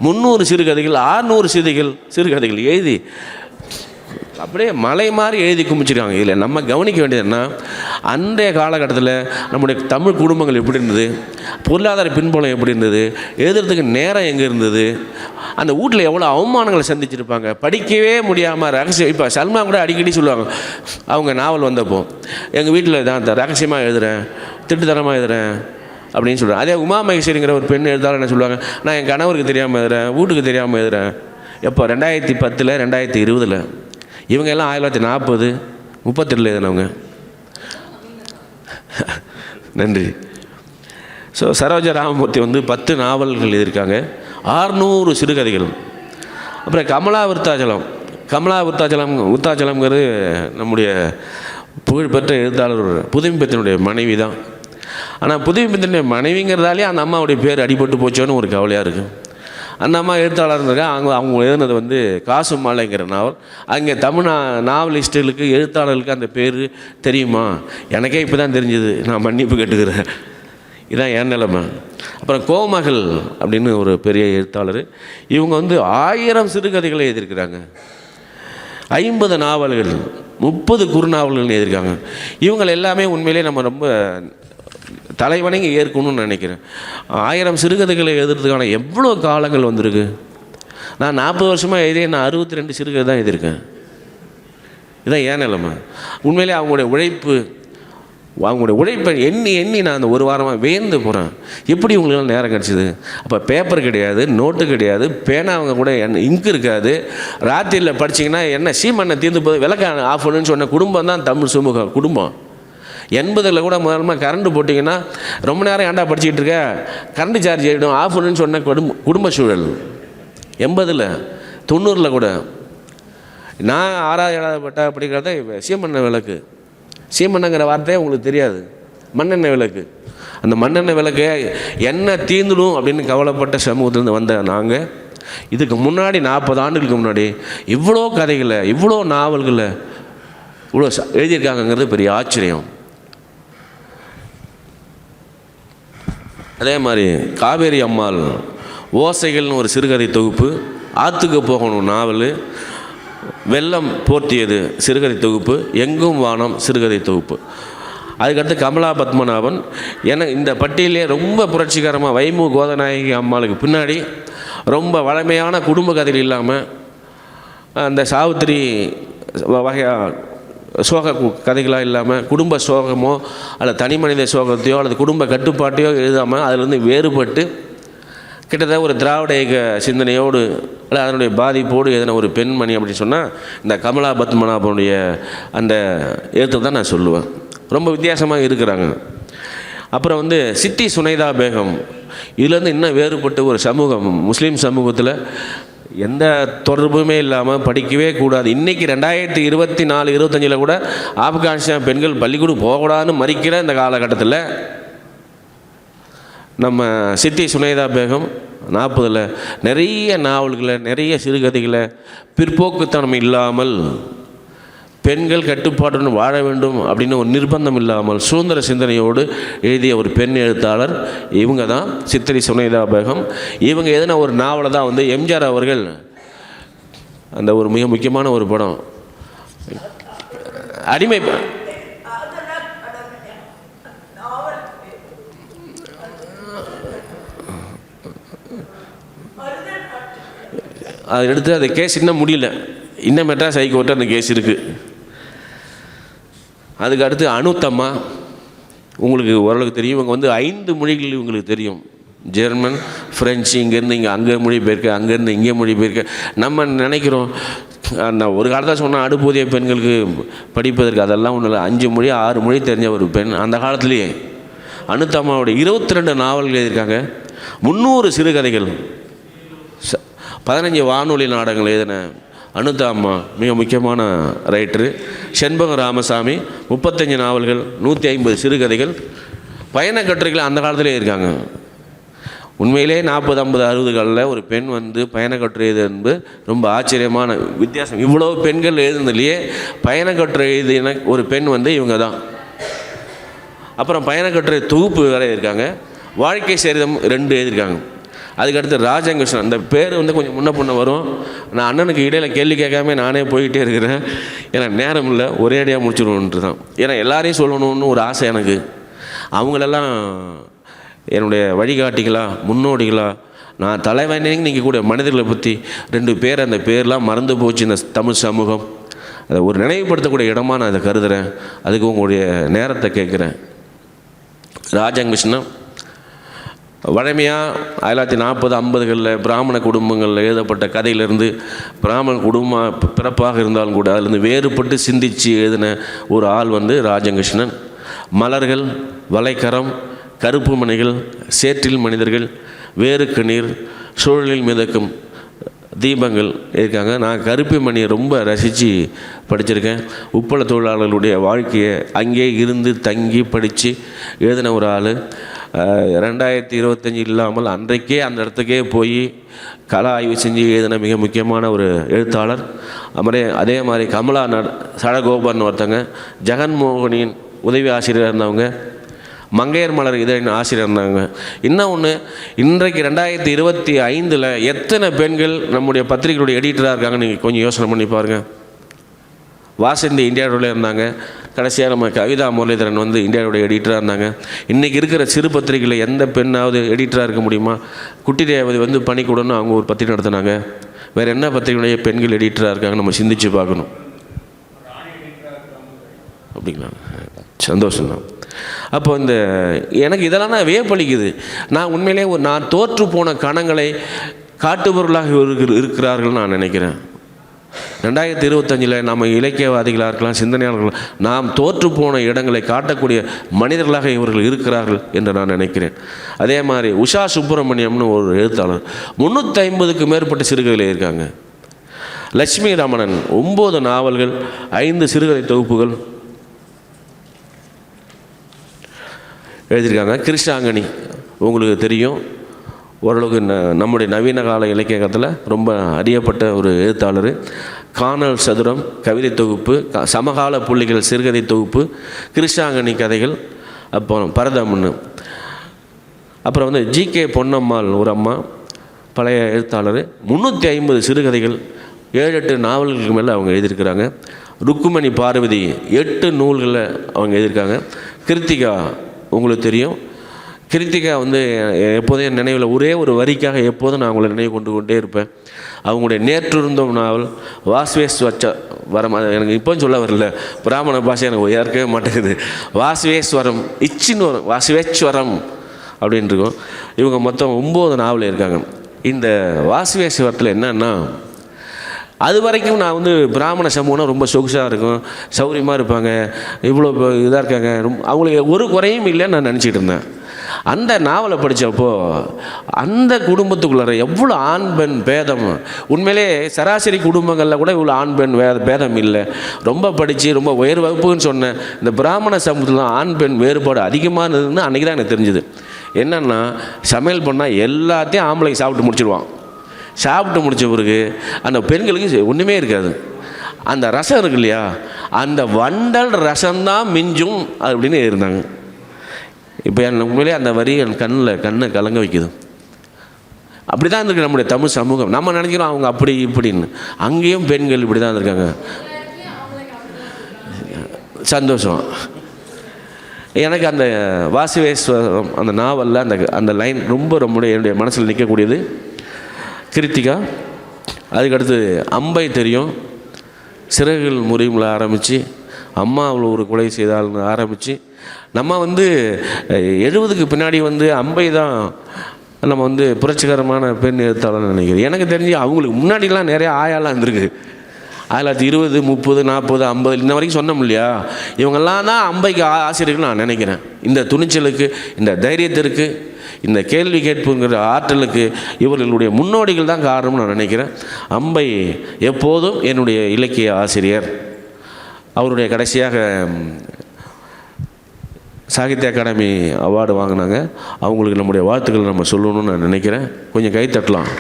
300 சிறுகதைகள், 600 சிறுகதைகள் எழுதி அப்படியே மலை மாதிரி எழுதி குமிச்சிருக்காங்க. இதில் நம்ம கவனிக்க வேண்டியதுன்னா, அன்றைய காலகட்டத்தில் நம்முடைய தமிழ் குடும்பங்கள் எப்படி இருந்தது, பொருளாதார பின்புலம் எப்படி இருந்தது, எழுதுறதுக்கு நேரம் எங்கே இருந்தது, அந்த வீட்டில் எவ்வளோ அவமானங்களை சந்திச்சிருப்பாங்க, படிக்கவே முடியாமல் ரகசியம். இப்போ சல்மா கூட அடிக்கடி சொல்லுவாங்க, அவங்க நாவல் வந்தப்போ எங்கள் வீட்டில் தான் ரகசியமாக எழுதுகிறேன், திட்டுத்தனமாக எழுதுகிறேன் அப்படின்னு சொல்கிறேன். அதே உமா மகேஸ்வரிங்கிற ஒரு பெண் எழுதாலும் என்ன சொல்லுவாங்க, நான் என் கணவருக்கு தெரியாமல் எழுதுகிறேன், வீட்டுக்கு தெரியாமல் எழுதுகிறேன். எப்போ 2010, 2020. இவங்க எல்லாம் 1940, 32 எழுதினவங்க. நன்றி. ஸோ சரோஜா ராமமூர்த்தி வந்து 10 நாவல்கள் எழுதியிருக்காங்க, 600 சிறுகதைகள். அப்புறம் கமலா விருத்தாச்சலம்ங்கிறது நம்முடைய புகழ்பெற்ற எழுத்தாளர், புதுமைப்பித்தனுடைய மனைவி தான். ஆனால் புதுமைப்பித்தனுடைய மனைவிங்கிறதாலே அந்த அம்மாவுடைய பேர் அடிபட்டு போச்சோன்னு ஒரு கவலையாக இருக்குது. அந்த அம்மா எழுத்தாளர் இருந்திருக்காங்க. அவங்க எழுதுனது வந்து காசு மாலைங்கிற நாவல். அங்கே தமிழ் நாவலிஸ்ட்டுகளுக்கு, எழுத்தாளர்களுக்கு அந்த பேர் தெரியுமா? எனக்கே இப்போ தான் தெரிஞ்சுது, நான் மன்னிப்பு கேட்டுக்கிறேன். இதுதான் என் நிலைமை. அப்புறம் கோமகள் அப்படின்னு ஒரு பெரிய எழுத்தாளர், இவங்க வந்து 1000 சிறுகதைகளை எழுதியிருக்கிறாங்க, 50 நாவல்கள், 30 குறுநாவல்கள் எழுதியிருக்காங்க. இவங்க எல்லாமே உண்மையிலே நம்ம ரொம்ப தலைவணங்கி ஏற்கணும்னு நினைக்கிறேன். 1000 சிறுகதைகளை எழுதுறதுக்கான எவ்வளோ காலங்கள் வந்திருக்கு. நான் 40 வருஷமாக எழுதி, நான் 62 சிறுகதை தான் எழுதியிருக்கேன். இதுதான் ஏன் நிலைமை. உண்மையிலே அவங்களுடைய உழைப்பை எண்ணி நான் அந்த ஒரு வாரமாக வியந்து போகிறேன். எப்படி உங்களுக்கெல்லாம் நேரம் கிடச்சிது? அப்போ பேப்பர் கிடையாது, நோட்டு கிடையாது, பேனா அவங்க கூட இங்கு இருக்காது. ராத்திரியில் படிச்சிங்கன்னா என்ன சீமண்ணை தீர்ந்து போது விளக்க ஆஃப் பண்ணுன்னு சொன்ன குடும்பம் தான் தமிழ் சமூக குடும்பம். 80 கூட முதல்ல கரண்ட்டு போட்டிங்கன்னா ரொம்ப நேரம் ஏன்டா படிச்சுக்கிட்டு இருக்க, கரண்ட் சார்ஜ் ஆகிடும், ஆஃப் பண்ணுன்னு சொன்ன குடும்ப சூழல். 80, 90 கூட நான் 6வது 7வது பட்டா படிக்கிறத சீமண்ணெய் விளக்கு, சீமண்ணங்கிற வார்த்தையே உங்களுக்கு தெரியாது, மண்ணெண்ணெய் விளக்கு. அந்த மண்ணெண்ணெய் விளக்கு என்ன தீர்ந்துடும் அப்படின்னு கவலைப்பட்ட சமூகத்திலேருந்து வந்த நாங்கள் இதுக்கு முன்னாடி 40 ஆண்டுகளுக்கு முன்னாடி இவ்வளோ கதைகளை, இவ்வளோ நாவல்களை இவ்வளோ எழுதியிருக்காங்கங்கிறது பெரிய ஆச்சரியம். அதே மாதிரி காவேரி அம்மாள் ஓசைகள்னு ஒரு சிறுகதை தொகுப்பு, ஆற்றுக்கு போகணும் நாவல், வெள்ளம் போர்த்தியது சிறுகதை தொகுப்பு, எங்கும் வானம் சிறுகதை தொகுப்பு. அதுக்கடுத்து கமலா பத்மநாபன். எனக்கு இந்த பட்டியலே ரொம்ப புரட்சிகரமாக வைமு கோதநாயகி அம்மாளுக்கு பின்னாடி ரொம்ப வளமையான குடும்ப கதைகள் இல்லாமல் அந்த சாவித்திரி வகையாக சோக கதைகளாக இல்லாமல் குடும்ப சோகமோ அல்லது தனி மனித சோகத்தையோ அல்லது குடும்ப கட்டுப்பாட்டையோ எழுதாமல் அதிலிருந்து வேறுபட்டு கிட்டத்தட்ட ஒரு திராவிட இயக்க சிந்தனையோடு அல்ல அதனுடைய பாதிப்போடு எதனா ஒரு பெண்மணி அப்படின்னு சொன்னால் இந்த கமலா பத்மநாபனுடைய அந்த எழுத்தை தான் நான் சொல்லுவேன். ரொம்ப வித்தியாசமாக இருக்கிறாங்க. அப்புறம் வந்து சித்தி சுனைதா பேகம், இதுலேருந்து இன்னும் வேறுபட்ட ஒரு சமூகம், முஸ்லீம் சமூகத்தில் எந்த தொடர்புமே இல்லாமல் படிக்கவே கூடாது. இன்றைக்கி 2024, 25 கூட ஆப்கானிஸ்தான் பெண்கள் பள்ளிக்கூடம் போகக்கூடாதுன்னு மறிக்கிற இந்த காலகட்டத்தில் நம்ம சித்தி சுனைதா பேகம் 40 நிறைய நாவல்களை, நிறைய சிறுகதைகளை, பிற்போக்குத்தனம் இல்லாமல் பெண்கள் கட்டுப்பாட்டுடன் வாழ வேண்டும் அப்படின்னு ஒரு நிர்பந்தம் இல்லாமல் சுதந்திர சிந்தனையோடு எழுதிய ஒரு பெண் எழுத்தாளர் இவங்க தான் சித்திரை சுனைதா பேகம். இவங்க எதுனா ஒரு நாவலை தான் வந்து எம்ஜிஆர் அவர்கள் அந்த ஒரு மிக முக்கியமான ஒரு படம் அடிமை, அதை எடுத்து அந்த கேஸ் இன்னும் முடியல, இன்னும் மெட்ராஸ் ஹைகோர்ட்டு அந்த கேஸ் இருக்குது. அதுக்கு அடுத்து அனுத்தம்மா, உங்களுக்கு ஓரளவுக்கு தெரியும். இவங்க வந்து 5 மொழிகள் இவங்களுக்கு தெரியும், ஜெர்மன், ஃப்ரெஞ்சு, இங்கேருந்து இங்கே அங்கே மொழி போயிருக்க, அங்கேருந்து இங்கே மொழி போயிருக்க. நம்ம நினைக்கிறோம் நான் ஒரு காலத்தில் சொன்னால் அடுப்பூதிய பெண்களுக்கு படிப்பதற்கு அதெல்லாம் ஒன்றும் இல்லை. 5 மொழி 6 மொழி தெரிஞ்ச ஒரு பெண் அந்த காலத்திலேயே அனுத்தம்மாவுடைய 22 நாவல்கள் எழுதியிருக்காங்க, 300 சிறுகதைகள், 15 வானொலி நாடகங்கள் எழுதின அனுத்தம்மா மிக முக்கியமான ரைட்டரு. செண்பகம் ராமசாமி 35 நாவல்கள், 150 சிறுகதைகள், பயண கட்டுரைகள் அந்த காலத்திலே இருக்காங்க. உண்மையிலே 40, 50, 60களில் ஒரு பெண் வந்து பயண கட்டுரை எழுதுறது ரொம்ப ஆச்சரியமான வித்தியாசம். இவ்வளோ பெண்கள் எழுதுனதுலேயே பயண கட்டுரை எழுதின ஒரு பெண் வந்து இவங்க தான். அப்புறம் பயண கட்டுரை தொகுப்பு வேறு இருக்காங்க, வாழ்க்கை சரிதம் 2 எழுதியிருக்காங்க. அதுக்கடுத்து ராஜகிருஷ்ணன், அந்த பேர் வந்து கொஞ்சம் முன்ன பொண்ணு வரும். நான் அண்ணனுக்கு இடையில் கேள்வி கேட்காம நானே போய்கிட்டே இருக்கிறேன், ஏன்னா நேரம் இல்லை, ஒரே அடியாக முடிச்சிடுவோன்ட்டு தான். ஏன்னா எல்லாரையும் சொல்லணும்னு ஒரு ஆசை எனக்கு. அவங்களெல்லாம் என்னுடைய வழிகாட்டிகளா, முன்னோடிகளா, நான் தலைவனே நீங்கள் கூட மனிதர்களை பற்றி 2 பேர், அந்த பேர்லாம் மறந்து போச்சு இந்த தமிழ் சமூகம். அதை ஒரு நினைவுபடுத்தக்கூடிய இடமா நான் அதை கருதுகிறேன். அதுக்கு உங்களுடைய நேரத்தை கேட்குறேன். ராஜகிருஷ்ணன் வழமையாக 1940, 50களில் பிராமண குடும்பங்களில் எழுதப்பட்ட கதையிலேருந்து, பிராமண குடும்ப பிறப்பாக இருந்தாலும் கூட அதிலிருந்து வேறுபட்டு சிந்தித்து எழுதின ஒரு ஆள் வந்து ராஜகிருஷ்ணன். மலர்கள், வலைக்கரம், கருப்பு மணிகள், சேற்றில் மனிதர்கள், வேருக்கு நீர், சூழலில் மிதக்கும் தீபங்கள் இருக்காங்க. நான் கருப்பு மணியை ரொம்ப ரசித்து படிச்சிருக்கேன். உப்பள தொழிலாளர்களுடைய வாழ்க்கையை அங்கே இருந்து தங்கி படித்து எழுதின ஒரு ஆள். 2025 இல்லாமல் அன்றைக்கே அந்த இடத்துக்கே போய் கள ஆய்வு செஞ்சு எழுதின மிக முக்கியமான ஒரு எழுத்தாளர். அதே மாதிரி கமலா சடகோபன் ஒருத்தங்க, ஜெகன்மோகனின் உதவி ஆசிரியர் இருந்தவங்க, மங்கையர் மலர் இதழின் ஆசிரியர் இருந்தாங்க. இன்னும் ஒன்று, இன்றைக்கு 2025 எத்தனை பெண்கள் நம்முடைய பத்திரிகைகளுடைய எடிட்டராக இருக்காங்க நீங்கள் கொஞ்சம் யோசனை பண்ணி பாருங்கள். வாசந்தி இந்தியாவுடைய இருந்தாங்க, கடைசியாக நம்ம கவிதா முரளிதரன் வந்து இந்தியாவுடைய எடிட்டராக இருந்தாங்க. இன்றைக்கி இருக்கிற சிறு பத்திரிகையில் எந்த பெண்ணாவது எடிட்டராக இருக்க முடியுமா? குட்டி தேவதை வந்து பணிக்கூடன்னு அவங்க ஒரு பத்திரிகை நடத்தினாங்க. வேறு என்ன பத்திரிகையுடைய பெண்கள் எடிட்டராக இருக்காங்க நம்ம சிந்திச்சு பார்க்கணும். அப்படிங்களா? சந்தோஷம் தான். அப்போ இந்த எனக்கு இதெல்லாம் நான் வியப்பளிக்குது. நான் உண்மையிலே நான் தோற்று போன கணங்களை காட்டுபொருளாக இருக்கிறார்கள் நான் நினைக்கிறேன். 2025 நம்ம இலக்கியவாதிகளாக இருக்கலாம், சிந்தனையாளர்கள், நாம் தோற்று போன இடங்களை காட்டக்கூடிய மனிதர்களாக இவர்கள் இருக்கிறார்கள் என்று நான் நினைக்கிறேன். அதே மாதிரி உஷா சுப்பிரமணியம்னு ஒரு எழுத்தாளர் 350க்கும் மேற்பட்ட சிறுகதைகள் இருக்காங்க. லட்சுமி ரமணன் 9 நாவல்கள், 5 சிறுகதை தொகுப்புகள் எழுதியிருக்காங்க. கிருஷ்ணாங்கனி உங்களுக்கு தெரியும், ஓரளவுக்கு நம்முடைய நவீன கால இலக்கியத்தில் ரொம்ப அறியப்பட்ட ஒரு எழுத்தாளர். காணல் சதுரம் கவிதை தொகுப்பு, சமகால புள்ளிகள் சிறுகதை தொகுப்பு, கிருஷ்ணாங்கனி கதைகள், அப்புறம் பரதம்னு. அப்புறம் வந்து ஜி.கே. பொன்னம்மாள் ஒரு அம்மா, பழைய எழுத்தாளர், 350 சிறுகதைகள், 7-8 நாவல்களுக்கு மேலே அவங்க எழுதியிருக்கிறாங்க. ருக்குமணி பார்வதி 8 நூல்களில் அவங்க எழுதியிருக்காங்க. கிருத்திகா உங்களுக்கு தெரியும். கிருத்திகா வந்து எப்போதும் என் நினைவில் ஒரே ஒரு வரிக்காக எப்போதும் நான் அவங்கள நினைவு கொண்டே இருப்பேன். அவங்களுடைய நேற்றிருந்தோம் நாவல், வாஸ்வேஸ்வரம், எனக்கு இப்போ சொல்ல வரல, பிராமண பாஷை எனக்கு ஏற்கவே மாட்டேங்குது. வாஸ்வேஸ்வரம் இச்சின்னு வரும், வாஸ்வேஸ்வரம் அப்படின்னு இருக்கும். இவங்க மொத்தம் 9 நாவல் இருக்காங்க. இந்த வாஸ்வேஸ்வரத்தில் என்னன்னா, அது வரைக்கும் நான் வந்து பிராமண சமூகம்னா ரொம்ப சொகுசாக இருக்கும், சௌரியமாக இருப்பாங்க, இவ்வளோ இதாக இருக்காங்க, அவங்களுக்கு ஒரு குறையும் இல்லைன்னு நான் நினச்சிட்டு இருந்தேன். அந்த நாவலை படித்தப்போ அந்த குடும்பத்துக்குள்ளார எவ்வளோ ஆண் பெண் பேதம், உண்மையிலே சராசரி குடும்பங்களில் கூட இவ்வளோ ஆண் பெண் பேதம் இல்லை. ரொம்ப படித்து ரொம்ப உயர் வகுப்புன்னு சொன்னேன். இந்த பிராமண சமூகத்தில் ஆண் பெண் வேறுபாடு அதிகமாக இருந்ததுன்னு அன்றைக்கி தான் எனக்கு தெரிஞ்சுது. என்னென்னா, சமையல் பண்ணால் எல்லாத்தையும் ஆம்பளைக்கு சாப்பிட்டு முடிச்சிடுவான். சாப்பிட்டு முடித்த பிறகு அந்த பெண்களுக்கு ஒன்றுமே இருக்காது. அந்த ரசம் இருக்கு இல்லையா, அந்த வண்டல் ரசம்தான் மிஞ்சும் அப்படின்னு இருந்தாங்க. இப்போ என் உண்மையிலே அந்த வரி என் கண்ணை கலங்க வைக்குது. அப்படி தான் இருக்கு நம்முடைய தமிழ் சமூகம். நம்ம நினைக்கிறோம் அவங்க அப்படி இப்படின்னு, அங்கேயும் பெண்கள் இப்படி தான் இருக்காங்க. சந்தோஷம். எனக்கு அந்த வாசுவேஸ்வரம் அந்த நாவலில் அந்த லைன் ரொம்ப என்னுடைய மனசில் நிற்கக்கூடியது. கிருத்திகா, அதுக்கடுத்து அம்பை தெரியும், சிறகுகள் முறியும்ல ஆரம்பித்து, அம்மா அவ்வளோ ஒரு கொலை செய்தால்னு ஆரம்பித்து, நம்ம வந்து 70க்கு பின்னாடி வந்து அம்பை தான் நம்ம வந்து புரட்சிகரமான பெண் எழுத்தாளர்னு நினைக்கிறேன். எனக்கு தெரிஞ்சு அவங்களுக்கு முன்னாடிலாம் நிறைய ஆயாலாம் இருந்திருக்கு. 1920, 30, 40, 50 இந்த வரைக்கும் சொன்னோம் இல்லையா, இவங்கெல்லாம் தான் அம்பைக்கு ஆசிரியர்கள் நான் நினைக்கிறேன். இந்த துணிச்சலுக்கு, இந்த தைரியத்திற்கு, இந்த கேள்வி கேட்புங்கிற ஆற்றலுக்கு இவர்களுடைய முன்னோடிகள் தான் காரணம்னு நான் நினைக்கிறேன். அம்பை எப்போதும் என்னுடைய இலக்கிய ஆசிரியர். அவருடைய கடைசியாக சாகித்ய அகாடமி அவார்டு வாங்கினாங்க. அவங்களுக்கு நம்முடைய வாழ்த்துக்கள் நம்ம சொல்லணும்னு நான் நினைக்கிறேன். கொஞ்சம் கை தட்டலாம்.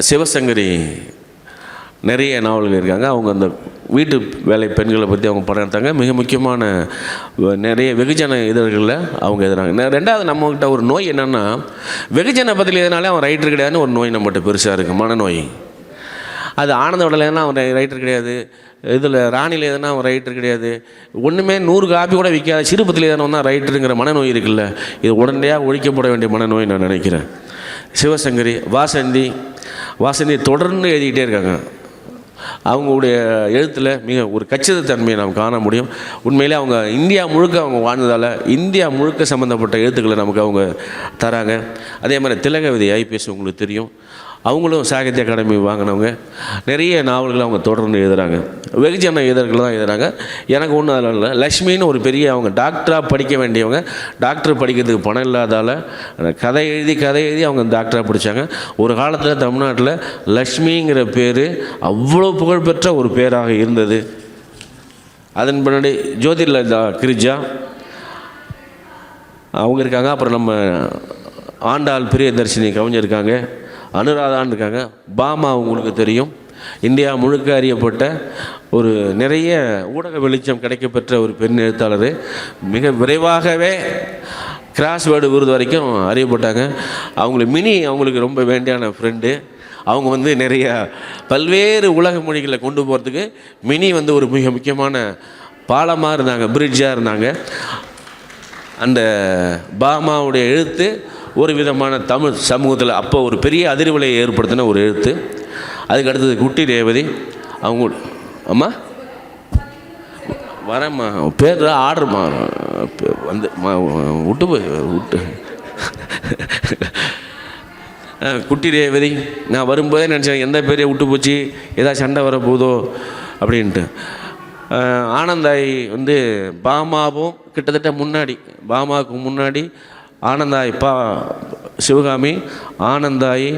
சிவசங்கரி நிறைய நாவல்கள் இருக்காங்க. அவங்க அந்த வீட்டு வேலை பெண்களை பற்றி அவங்க படம் எடுத்தாங்க. மிக முக்கியமான நிறைய வெகுஜன இதழ்களில் அவங்க எழுதுறாங்க. ரெண்டாவது நம்மகிட்ட ஒரு நோய் என்னென்னா, வெகுஜன பற்றி எதனாலே அவன் ரைட்டர் கிடையாதுன்னு ஒரு நோய் நம்மகிட்ட பெருசாக இருக்குது, மனநோய். அது ஆனந்த விடலை எதுனா அவன் ரைட்டர் கிடையாது, இதில் ராணியில் எதுனா அவன் ரைட்டர் கிடையாது, ஒன்றுமே 100 காப்பி கூட விற்காத சிறுபத்தில் எதனா தான் ரைட்டருங்கிற மனநோய் இருக்குல்ல, இது உடனடியாக ஒழிக்கப்பட வேண்டிய மனநோய் நான் நினைக்கிறேன். சிவசங்கரி, வாசந்தி தொடர்ந்து எழுதிக்கிட்டே இருக்காங்க. அவங்களுடைய எழுத்தில் மிக ஒரு கச்சிதத்தன்மையை நாம் காண முடியும். உண்மையிலே அவங்க இந்தியா முழுக்க அவங்க வாழ்ந்ததால் இந்தியா முழுக்க சம்மந்தப்பட்ட எழுத்துக்களை நமக்கு அவங்க தராங்க. அதே மாதிரி திலகவதி ஐபிஎஸ் உங்களுக்கு தெரியும், அவங்களும் சாகித்ய அகாடமி வாங்கினவங்க. நிறைய நாவல்கள் அவங்க தொடர்ந்து எழுதுகிறாங்க. வெகுஜன இதழ்கள் தான் எழுதுகிறாங்க. எனக்கு ஒன்றும் அதில் இல்லை. லக்ஷ்மின்னு ஒரு பெரிய அவங்க டாக்டராக படிக்க வேண்டியவங்க, டாக்டர் படிக்கிறதுக்கு பணம் இல்லாதால் கதை எழுதி அவங்க டாக்டராக படித்தாங்க. ஒரு காலத்தில் தமிழ்நாட்டில் லக்ஷ்மிங்கிற பேர் அவ்வளோ புகழ்பெற்ற ஒரு பேராக இருந்தது. அதன் பின்னாடி ஜோதிர்லதா கிரிஜா அவங்க இருக்காங்க. அப்புறம் நம்ம ஆண்டாள் பிரியதர்ஷினி கவிஞர் இருக்காங்க, அனுராதான்னு இருக்காங்க. பாமா உங்களுக்கு தெரியும், இந்தியா முழுக்க அறியப்பட்ட ஒரு நிறைய ஊடக வெளிச்சம் கிடைக்கப்பெற்ற ஒரு பெண் எழுத்தாளர். மிக விரைவாகவே கிராஸ்வேர்டு விருது வரைக்கும் அறியப்பட்டாங்க. அவங்களுக்கு ரொம்ப வேண்டியான ஃப்ரெண்டு. அவங்க நிறைய பல்வேறு உலக மொழிகளை கொண்டு போகிறதுக்கு மினி ஒரு மிக முக்கியமான பாலமாக இருந்தாங்க, பிரிட்ஜாக இருந்தாங்க. அந்த பாமாவுடைய எழுத்து ஒரு விதமான தமிழ் சமூகத்தில் அப்போ ஒரு பெரிய அதிர்வலையை ஏற்படுத்தின ஒரு எழுத்து. அதுக்கு அடுத்தது குட்டி ரேவதி. அவங்க அம்மா வரேம்மா, பேர் ஆர்டர்மா விட்டு குட்டி ரேவதி. நான் வரும்போதே நினச்சேன் எந்த பேரையை விட்டு போச்சு, ஏதாவது சண்டை வரப்போதோ அப்படின்ட்டு. ஆனந்தாய் பாமாவும் கிட்டத்தட்ட பாமாவுக்கு முன்னாடி ஆனந்தாய் சிவகாமி ஆனந்தாயி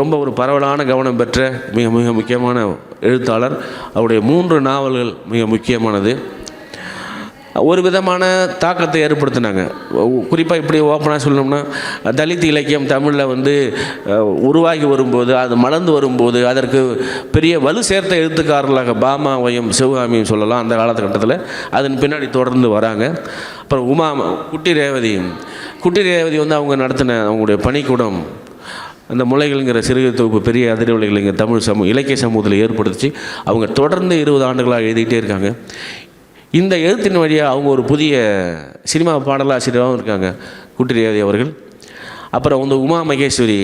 ரொம்ப ஒரு பரவலான கவனம் பெற்ற மிக மிக முக்கியமான எழுத்தாளர். அவருடைய 3 நாவல்கள் மிக முக்கியமானது. ஒரு விதமான தாக்கத்தை ஏற்படுத்தினாங்க. குறிப்பாக இப்படி ஓப்பனாக சொல்லணும்னா, தலித் இலக்கியம் தமிழில் உருவாகி வரும்போது, அது மலர்ந்து வரும்போது அதற்கு பெரிய வலு சேர்த்த எழுத்துக்காரர்களாக பாமாவையும் சிவகாமியும் சொல்லலாம் அந்த காலகட்டத்தில். அதன் பின்னாடி தொடர்ந்து வராங்க. அப்புறம் குட்டி ரேவதி அவங்க நடத்தின அவங்களுடைய பணிக்கூடம், அந்த முளைகள்ங்கிற சிறுகதை தொகுப்பு பெரிய அதிர்வலைகள் இங்கே தமிழ் இலக்கிய சமூகத்தில் ஏற்படுத்தி அவங்க தொடர்ந்து 20 ஆண்டுகளாக எழுதிக்கிட்டே இருக்காங்க. இந்த எழுத்தின் வழியாக அவங்க ஒரு புதிய சினிமா பாடலாசிரியராகவும் இருக்காங்க குட்டி ரேவதி அவர்கள். அப்புறம் உமா மகேஸ்வரி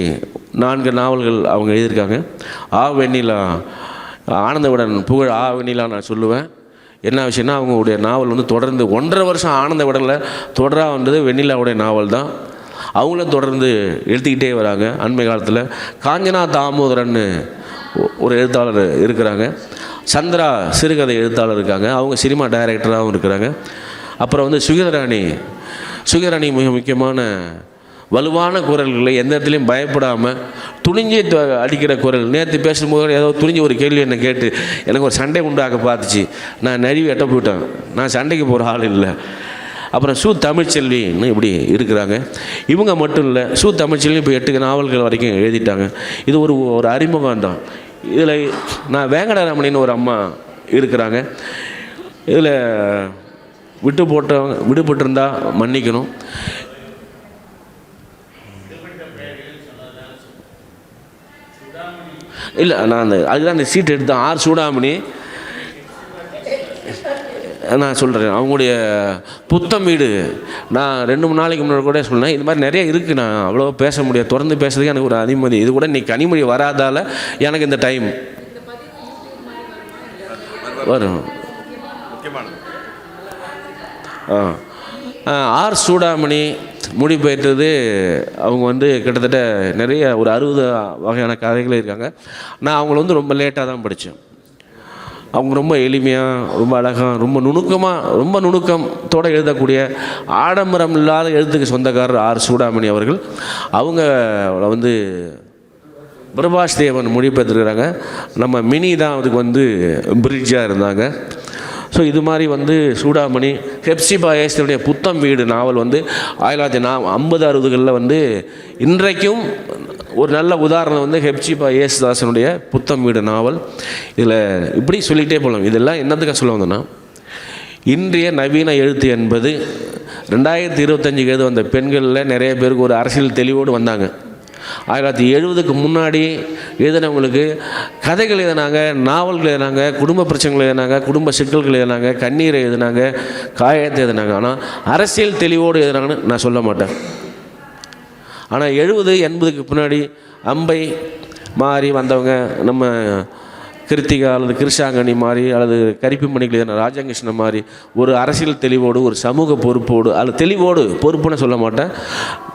4 நாவல்கள் அவங்க எழுதியிருக்காங்க. வெண்ணிலா, ஆனந்தவிடன் புகழ் வெண்ணிலா நான் சொல்லுவேன். என்ன விஷயம்னா, அவங்களுடைய நாவல் தொடர்ந்து 1.5 வருஷம் ஆனந்தவிடனில் தொடராக வந்தது வெண்ணிலாவுடைய நாவல் தான். அவங்களும் தொடர்ந்து எழுதிக்கிட்டே வராங்க. அண்மை காலத்தில் காஞ்சனா தாமோதரன் ஒரு எழுத்தாளர் இருக்கிறாங்க. சந்திரா சிறுகதை எழுத்தாளர் இருக்காங்க. அவங்க சினிமா டைரக்டராகவும் இருக்கிறாங்க. அப்புறம் சுகிராணி மிக முக்கியமான வலுவான குரல்களை எந்த இடத்துலையும் பயப்படாமல் துணிஞ்சு அடிக்கிற குரல். நேற்று பேசும்போது ஏதோ துணிஞ்சு ஒரு கேள்வி என்னை கேட்டு எனக்கு ஒரு சண்டை உண்டாக்க பார்த்துச்சு. நான் நழுவி எட்ட போயிட்டேன். நான் சண்டைக்கு போகிற ஆள் இல்லை. அப்புறம் தமிழ்ச்செல்வின்னு இப்படி இருக்கிறாங்க. இவங்க மட்டும் இல்லை, தமிழ்ச்செல்வி இப்போ 8 நாவல்கள் வரைக்கும் எழுதிட்டாங்க. இது ஒரு அறிமுகம் தான். இதில் நான் வேங்கடரமணின்னு ஒரு அம்மா இருக்கிறாங்க. இதில் விடுபட்டிருந்தால் மன்னிக்கணும். இல்லை, நான் அதுதான் அந்த சீட் எடுத்தேன். ஆர் சூடாமணி நான் சொல்கிறேன். அவங்களுடைய புத்தம் வீடு நான் 2-3 நாளைக்கு முன்னாடி கூட சொன்னேன். இது மாதிரி நிறைய இருக்குது. நான் அவ்வளோ பேச முடியாது, தொடர்ந்து பேசுறதுக்கு எனக்கு ஒரு அனுமதி. இது கூட இன்றைக்கி கனிமொழி வராதால் எனக்கு இந்த டைம் வரும். ஆர் சூடாமணி, மொழிபெயர்த்தது அவங்க வந்து கிட்டத்தட்ட நிறைய ஒரு 60 வகையான கதைகள் இருக்காங்க. நான் அவங்கள வந்து ரொம்ப லேட்டாக தான் படித்தேன். அவங்க ரொம்ப எளிமையாக, ரொம்ப அழகாக, ரொம்ப நுணுக்கத்தோடு எழுதக்கூடிய ஆடம்பரம் இல்லாத எழுத்துக்கு சொந்தக்காரர் ஆர் சூடாமணி அவர்கள். அவங்க வந்து பிரபாஷ் தேவன் மொழிபெயர்த்துருக்கிறாங்க. நம்ம மினி தான் அதுக்கு வந்து பிரிட்ஜாக இருந்தாங்க. ஸோ இது மாதிரி வந்து சூடாமணி ஹெப்சிபா ஏஸ்னுடைய புத்தம் வீடு நாவல் வந்து 1950-60களில் வந்து இன்றைக்கும் ஒரு நல்ல உதாரணம் வந்து ஹெப்சிபா ஏசுதாசனுடைய புத்தம் வீடு நாவல். இதில் இப்படி சொல்லிகிட்டே போகலாம். இதெல்லாம் என்னத்துக்காக சொல்ல வந்தோன்னா, இன்றைய நவீன எழுத்து என்பது 2025 எழுத வந்த பெண்களில் நிறைய பேருக்கு ஒரு அரசியல் தெளிவோடு வந்தாங்க. 1970க்கு முன்னாடி எழுதினவங்களுக்கு கதைகள் எழுதினாங்க, நாவல்கள் எழுதினாங்க, குடும்ப பிரச்சனைகள் எழுதினாங்க, குடும்ப சிக்கல்கள் எழுதினாங்க, கண்ணீரை எழுதினாங்க, காயத்தை எழுதினாங்க. ஆனால் அரசியல் தெளிவோடு எழுதினாங்கன்னு நான் சொல்ல மாட்டேன். ஆனால் 70-80க்கு பின்னாடி அம்பை மாறி வந்தவங்க, நம்ம கிருத்திகா அல்லது கிருஷாங்கனி மாதிரி அல்லது கரிப்பிமணிகள் எழுதின ராஜகிருஷ்ணன் மாதிரி ஒரு அரசியல் தெளிவோடு, ஒரு சமூக பொறுப்போடு, அல்லது தெளிவோடு, பொறுப்புன்னு சொல்ல மாட்டேன்,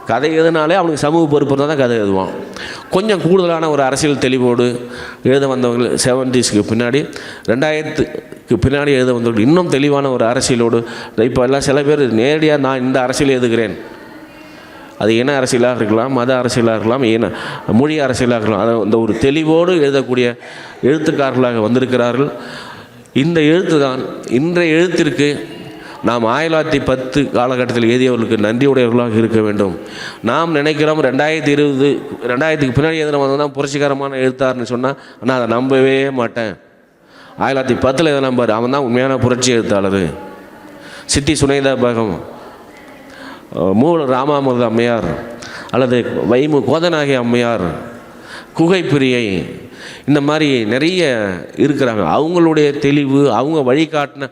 கதை எழுதினாலே அவனுக்கு சமூக பொறுப்பு தான் கதை எழுதுவான். கொஞ்சம் கூடுதலான ஒரு அரசியல் தெளிவோடு எழுத வந்தவங்க 70ஸ்க்கு பின்னாடி, 2000க்கு பின்னாடி எழுத வந்தவர்கள் இன்னும் தெளிவான ஒரு அரசியலோடு. இப்போ எல்லாம் சில பேர் நேரடியாக நான் இந்த அரசியல் எழுதுகிறேன், அது இன அரசியலாக இருக்கலாம், மத அரசியலாக இருக்கலாம், மொழி அரசியலாக இருக்கலாம், அதை அந்த ஒரு தெளிவோடு எழுதக்கூடிய எழுத்துக்காரர்களாக வந்திருக்கிறார்கள். இந்த எழுத்து தான் இன்றைய எழுத்திற்கு நாம் 1910 காலகட்டத்தில் எழுதியவர்களுக்கு நன்றியுடையவர்களாக இருக்க வேண்டும். நாம் நினைக்கிறோம் 2020-2000க்கு பின்னாடி எழுதினவங்க தான் புரட்சிகரமான எழுத்தாருன்னு சொன்னால் நான் அதை நம்பவே மாட்டேன். 1910 எதை நம்பார், அவன் தான் உண்மையான புரட்சி எழுத்தாளர். சித்தி சுனைதா பேகம், மூல ராமாமிர்த அம்மையார், அல்லது வைமு கோதநாயகி அம்மையார், குகைப்பிரியை, இந்த மாதிரி நிறைய இருக்கிறாங்க. அவங்களுடைய தெளிவு, அவங்க வழிகாட்டின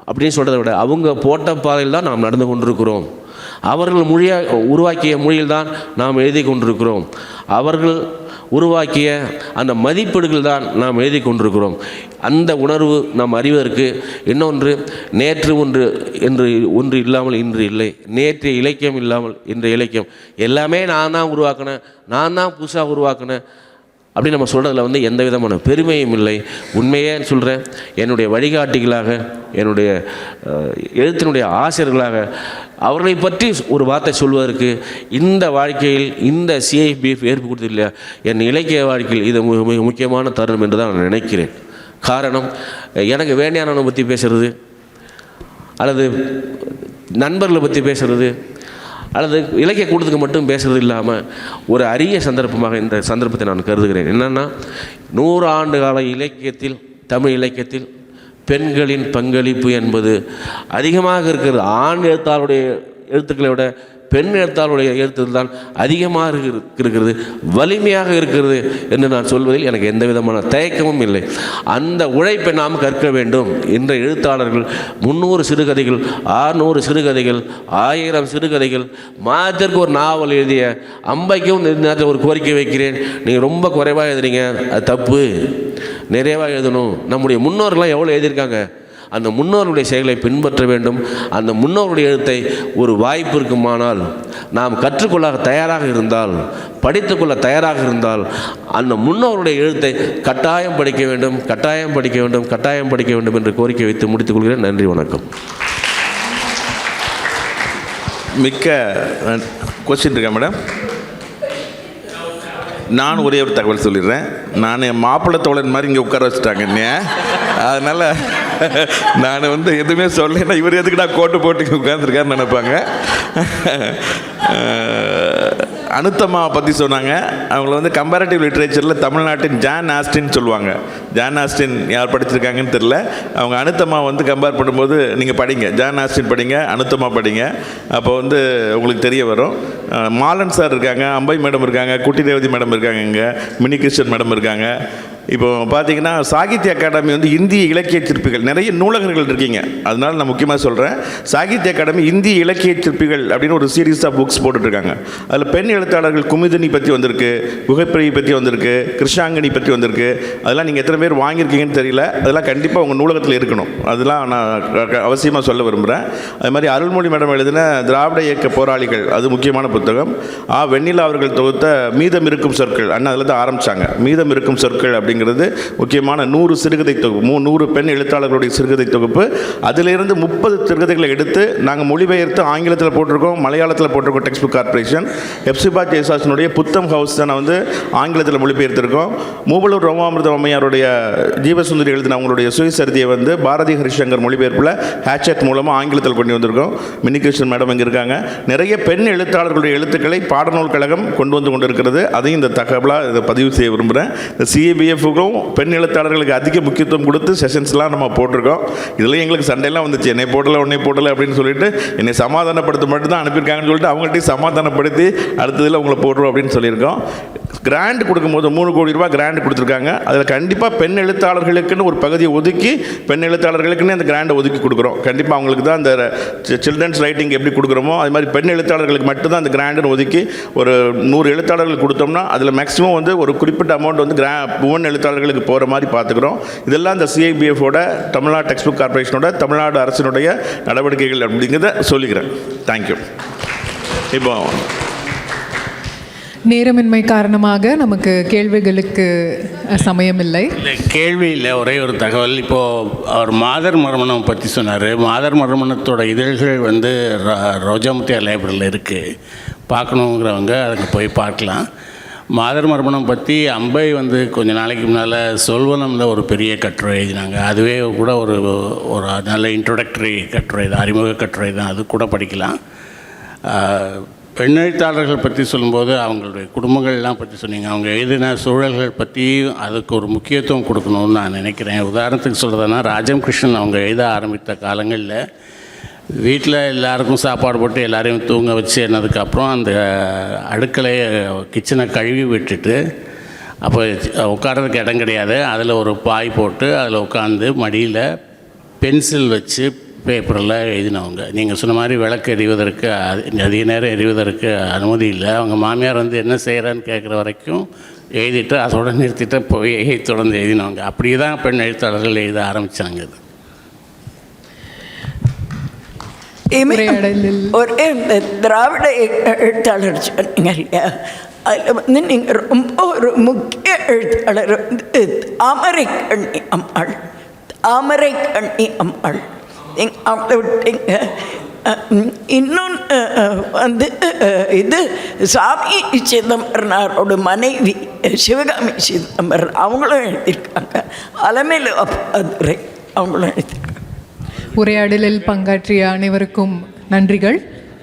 அப்படின்னு சொல்கிறத விட அவங்க போட்ட பாதையில் தான் நாம் நடந்து கொண்டிருக்கிறோம். அவர்கள் உருவாக்கிய மொழியில் தான் நாம் எழுதி கொண்டிருக்கிறோம். அவர்கள் உருவாக்கிய அந்த மதிப்பீடுகள் தான் நாம் எழுதி கொண்டிருக்கிறோம். அந்த உணர்வு நாம் அறிவதற்கு இன்னொன்று, நேற்று ஒன்று இல்லாமல் இன்று இல்லை, நேற்றைய இலக்கியம் இல்லாமல் இன்றைய இலக்கியம், எல்லாமே நான் தான் உருவாக்கினேன், நான் தான் புதுசாக உருவாக்கினேன் அப்படி நம்ம சொல்கிறதுல வந்து எந்த விதமான பெருமையும் இல்லை. உண்மையே சொல்கிறேன், என்னுடைய வழிகாட்டிகளாக, என்னுடைய எழுத்தினுடைய ஆசிரியர்களாக அவர்களை பற்றி ஒரு வார்த்தை சொல்வதற்கு இந்த வாழ்க்கையில் இந்த சிஐபிஎஃப் ஏற்பு கொடுத்தது இல்லையா, என் இலக்கிய வாழ்க்கையில் இது மிக முக்கியமான தருணம் என்று தான் நான் நினைக்கிறேன். காரணம், எனக்கு வேண்டியானவனை பற்றி பேசுகிறது, அல்லது நண்பர்களை பற்றி பேசுகிறது, அல்லது இலக்கிய கூட்டத்துக்கு மட்டும் பேசுகிறது இல்லாமல் ஒரு அரிய சந்தர்ப்பமாக இந்த சந்தர்ப்பத்தை நான் கருதுகிறேன். என்னென்னா, 100 ஆண்டு கால இலக்கியத்தில், தமிழ் இலக்கியத்தில் பெண்களின் பங்களிப்பு என்பது அதிகமாக இருக்கிறது. ஆண் எழுத்தாளருடைய எழுத்துக்களை விட பெண் எழுத்தாளருடைய எழுத்துக்கள் தான் அதிகமாக இருக்கிறது, வலிமையாக இருக்கிறது என்று நான் சொல்வதில் எனக்கு எந்த விதமான தயக்கமும் இல்லை. அந்த உழைப்பை நாம் கற்க வேண்டும். இன்றைய எழுத்தாளர்கள் 300 சிறுகதைகள், 600 சிறுகதைகள், 1000 சிறுகதைகள், மாதத்திற்கு ஒரு நாவல் எழுதிய அம்பைக்கும் இந்த நேரத்தில் ஒரு கோரிக்கை வைக்கிறேன். நீங்கள் ரொம்ப குறைவாக எழுதுறீங்க, அது தப்பு, நிறைவாக எழுதணும். நம்முடைய முன்னோர்கள்லாம் எவ்வளோ எழுதியிருக்காங்க, அந்த முன்னோர்களுடைய செயலை பின்பற்ற வேண்டும். அந்த முன்னோருடைய எழுத்தை ஒரு வாய்ப்பு இருக்குமானால், நாம் கற்றுக்கொள்ள தயாராக இருந்தால், படித்துக்கொள்ள தயாராக இருந்தால், அந்த முன்னோருடைய எழுத்தை கட்டாயம் படிக்க வேண்டும், கட்டாயம் படிக்க வேண்டும், கட்டாயம் படிக்க வேண்டும் என்று கோரிக்கை வைத்து முடித்துக் கொள்கிறேன். நன்றி, வணக்கம். மிக்க கொஸ்டின் இருக்கேன் மேடம். நான் ஒரே ஒரு தகவல் சொல்லிடுறேன். நான் என் மாப்பிள்ளை தோழன் மாதிரி இங்கே உட்கார வச்சுட்டாங்க என்னைய. அதனால் நான் வந்து எதுவுமே சொல்லலைன்னா இவர் எதுக்கு நான் கோட்டு போட்டு உட்காந்துருக்காருன்னு நினைப்பாங்க. அனுத்தம்மாவை பற்றி சொன்னாங்க. அவங்கள வந்து கம்பேரட்டிவ் லிட்ரேச்சரில் தமிழ்நாட்டின் ஜான் ஆஸ்டின் சொல்லுவாங்க. ஜான் ஆஸ்டின் யார் படிச்சிருக்காங்கன்னு தெரில. அவங்க அனுத்தம்மா வந்து கம்பேர் பண்ணும்போது நீங்கள் படிங்க, ஜான் ஆஸ்டின் படிங்க, அனுத்தம்மா படிங்க, அப்போ வந்து உங்களுக்கு தெரிய வரும். மாலன் சார் இருக்காங்க, அம்பை மேடம் இருக்காங்க, குட்டி ரேவதி மேடம் இருக்காங்க, இங்கே மினி கிருஷ்ணன் மேடம் இருக்காங்க. இப்போ பார்த்தீங்கன்னா சாகித்ய அகாடமி வந்து இந்திய இலக்கிய சிற்பிகள் நிறைய நூலகர்கள் இருக்கீங்க, அதனால நான் முக்கியமாக சொல்கிறேன். சாகித்ய அகாடமி இந்திய இலக்கிய சிற்பிகள் அப்படின்னு ஒரு சீரீஸ் ஆஃப் புக்ஸ் போட்டுட்ருக்காங்க. அதில் பெண் எழுத்தாளர்கள் குமுதினி பற்றி வந்திருக்கு, குகைப்பிரியை பற்றி வந்திருக்கு, கிருஷ்ணாங்கனி பற்றி வந்திருக்கு. அதெல்லாம் நீங்கள் எத்தனை பேர் வாங்கியிருக்கீங்கன்னு தெரியல. அதெல்லாம் கண்டிப்பாக உங்கள் நூலகத்தில் இருக்கணும். அதெல்லாம் நான் அவசியமாக சொல்ல விரும்புகிறேன். அது மாதிரி அருள்மொழி மேடம் எழுதின திராவிட இயக்க போராளிகள், அது முக்கியமான புத்தகம். வெண்ணிலா அவர்கள் தொகுத்த மீதம் இருக்கும் சொற்கள், அண்ணா அதில் தான் ஆரம்பித்தாங்க. மீதம் இருக்கும் சொற்கள் அப்படிங்கிறது முக்கியமான 100 சிறுகதை தொகுப்பு, 100 பெண் எழுத்தாளர்களுடைய சிறுகதை தொகுப்பு. அதிலிருந்து 30 சிறுகதைகளை எடுத்து நாங்கள் மொழிபெயர்த்து ஆங்கிலத்தில் போட்டிருக்கோம், மலையாளத்தில் போட்டிருக்கோம். டெக்ஸ்ட் புக் கார்பரேஷன் எப்சிபா ஜெயசாசனுடைய புத்தம் ஹவுஸ் தான் வந்து ஆங்கிலத்தில் மொழிபெயர்த்திருக்கோம். மூவலூர் ரோமாமிர்த அம்மையாருடைய ஜீவசுந்தரி எழுதின அவங்களுடைய சுயசரிதியை வந்து பாரதி ஹரிசங்கர் மொழிபெயர்ப்பில் ஹேட்செட் மூலமாக ஆங்கிலத்தில் கொண்டு வந்திருக்கோம். மினிகிருஷ்ணன் மேடம் இங்கே இருக்காங்க. நிறைய பெண் எழுத்தாளர்களுடைய எழுத்துக்களை பாடநூல் கழகம் கொண்டு வந்து கொண்டிருக்கிறது. அதையும் இந்த தகவலாக இதை பதிவு செய்ய விரும்புகிறேன். இந்த CABF பெண் எழுத்தாளர்களுக்கு அதிக முக்கியத்துவம் கொடுத்து செஷன்ஸ்லாம் நம்ம போட்டிருக்கோம். இதில் எங்களுக்கு சண்டையெல்லாம் வந்துச்சு, என்னை போடலை அப்படின்னு சொல்லிட்டு என்னை சமாதானப்படுத்த மட்டும் தான் அனுப்பியிருக்காங்கன்னு சொல்லிட்டு அவங்கள்ட்டையும் சமாதானப்படுத்தி அடுத்ததில் உங்களை போடுறோம் அப்படின்னு சொல்லியிருக்கோம். கிராண்ட் கொடுக்கும்போது 3 கோடி ரூபாய் கிராண்ட் கொடுத்துருக்காங்க. அதில் கண்டிப்பாக பெண் எழுத்தாளர்களுக்குன்னு ஒரு பகுதியை ஒதுக்கி பெண் எழுத்தாளர்களுக்குன்னு அந்த கிராண்டை ஒதுக்கி கொடுக்குறோம். கண்டிப்பாக அவங்களுக்கு தான் அந்த சில்ட்ரன்ஸ் ரைட்டிங் எப்படி கொடுக்குறோமோ அது மாதிரி பெண் எழுத்தாளர்களுக்கு மட்டும்தான் அந்த கிராண்டுன்னு ஒதுக்கி ஒரு 100 எழுத்தாளர்களுக்கு கொடுத்தோம்னா அதில் மேக்ஸிமம் வந்து ஒரு குறிப்பிட்ட அமௌண்ட் வந்து உமன் எழுத்தாளர்களுக்கு போகிற மாதிரி பார்த்துக்கிறோம். இதெல்லாம் இந்த CIBF-ஓட தமிழ்நாடு டெக்ஸ்ட் புக் கார்பரேஷனோட தமிழ்நாடு அரசினுடைய நடவடிக்கைகள் அப்படிங்கிறத சொல்லிக்கிறேன். தேங்க்யூ. இப்போ நேரமின்மை காரணமாக நமக்கு கேள்விகளுக்கு சமயமில்லை. இல்லை, கேள்வி இல்லை, ஒரே ஒரு தகவல். இப்போது அவர் மாதர் மறுமணம் பற்றி சொன்னார். மாதர் மறுமணத்தோட இதழ்கள் வந்து ரோஜாமுத்தியா லைப்ரரியில் இருக்குது. பார்க்கணுங்கிறவங்க அதுக்கு போய் பார்க்கலாம். மாதர் மறுமணம் பற்றி அம்பை வந்து கொஞ்ச நாளைக்கு முன்னால் சொல்வனமில் ஒரு பெரிய கட்டுரை எழுதினாங்க. அதுவே கூட ஒரு நல்ல இன்ட்ரோடக்டரி கட்டுரை தான், அறிமுக கட்டுரை தான். அது கூட படிக்கலாம். பெண் எழுத்தாளர்கள் பற்றி சொல்லும்போது அவங்களுடைய குடும்பங்கள்லாம் பற்றி சொன்னீங்க. அவங்க எழுதின சூழல்கள் பற்றி அதுக்கு ஒரு முக்கியத்துவம் கொடுக்கணும்னு நான் நினைக்கிறேன். உதாரணத்துக்கு சொல்கிறதுனா ராஜம் கிருஷ்ணன் அவங்க எழுத ஆரம்பித்த காலங்களில் வீட்டில் எல்லாருக்கும் சாப்பாடு போட்டு எல்லாரையும் தூங்க வச்சு என்னதுக்கப்புறம் அந்த அடுக்கலையை கிச்சனை கழுவி விட்டுட்டு, அப்போ உட்காரதுக்கு இடம் கிடையாது, அதில் ஒரு பாய் போட்டு அதில் உட்காந்து மடியில் பென்சில் வச்சு பேப்பரில் எழுதினவங்க. நீங்கள் சொன்ன மாதிரி விளக்கு எறிவதற்கு அதிக நேரம் எறிவதற்கு அனுமதி இல்லை. அவங்க மாமியார் வந்து என்ன செய்கிறேன்னு கேட்குற வரைக்கும் எழுதிட்டு அதோடு நிறுத்திட்டு போய் தொடர்ந்து எழுதினவங்க. அப்படி தான் பெண் எழுத்தாளர்கள் எழுத ஆரம்பித்தாங்க. ஒரே இந்த திராவிட எழுத்தாளர் சொன்னீங்க இல்லையா, அதில் வந்து நீங்கள் ரொம்ப ஒரு முக்கிய எழுத்தாளர் வந்து தாமரைக்கண்ணி அம்மாள். தாமரைக்கண்ணி அம்மாள் அவங்கள விட்டீங்க. இன்னொன்று வந்து இது சாமி சிதம்பரனாரோட மனைவி சிவகாமி சிதம்பரம் அவங்களும் எழுதியிருக்காங்க. அலமேலு அப்பாதுரை அவங்களும் எழுதியிருக்காங்க. உரையாடலில் பங்காற்றிய அனைவருக்கும் நன்றிகள்.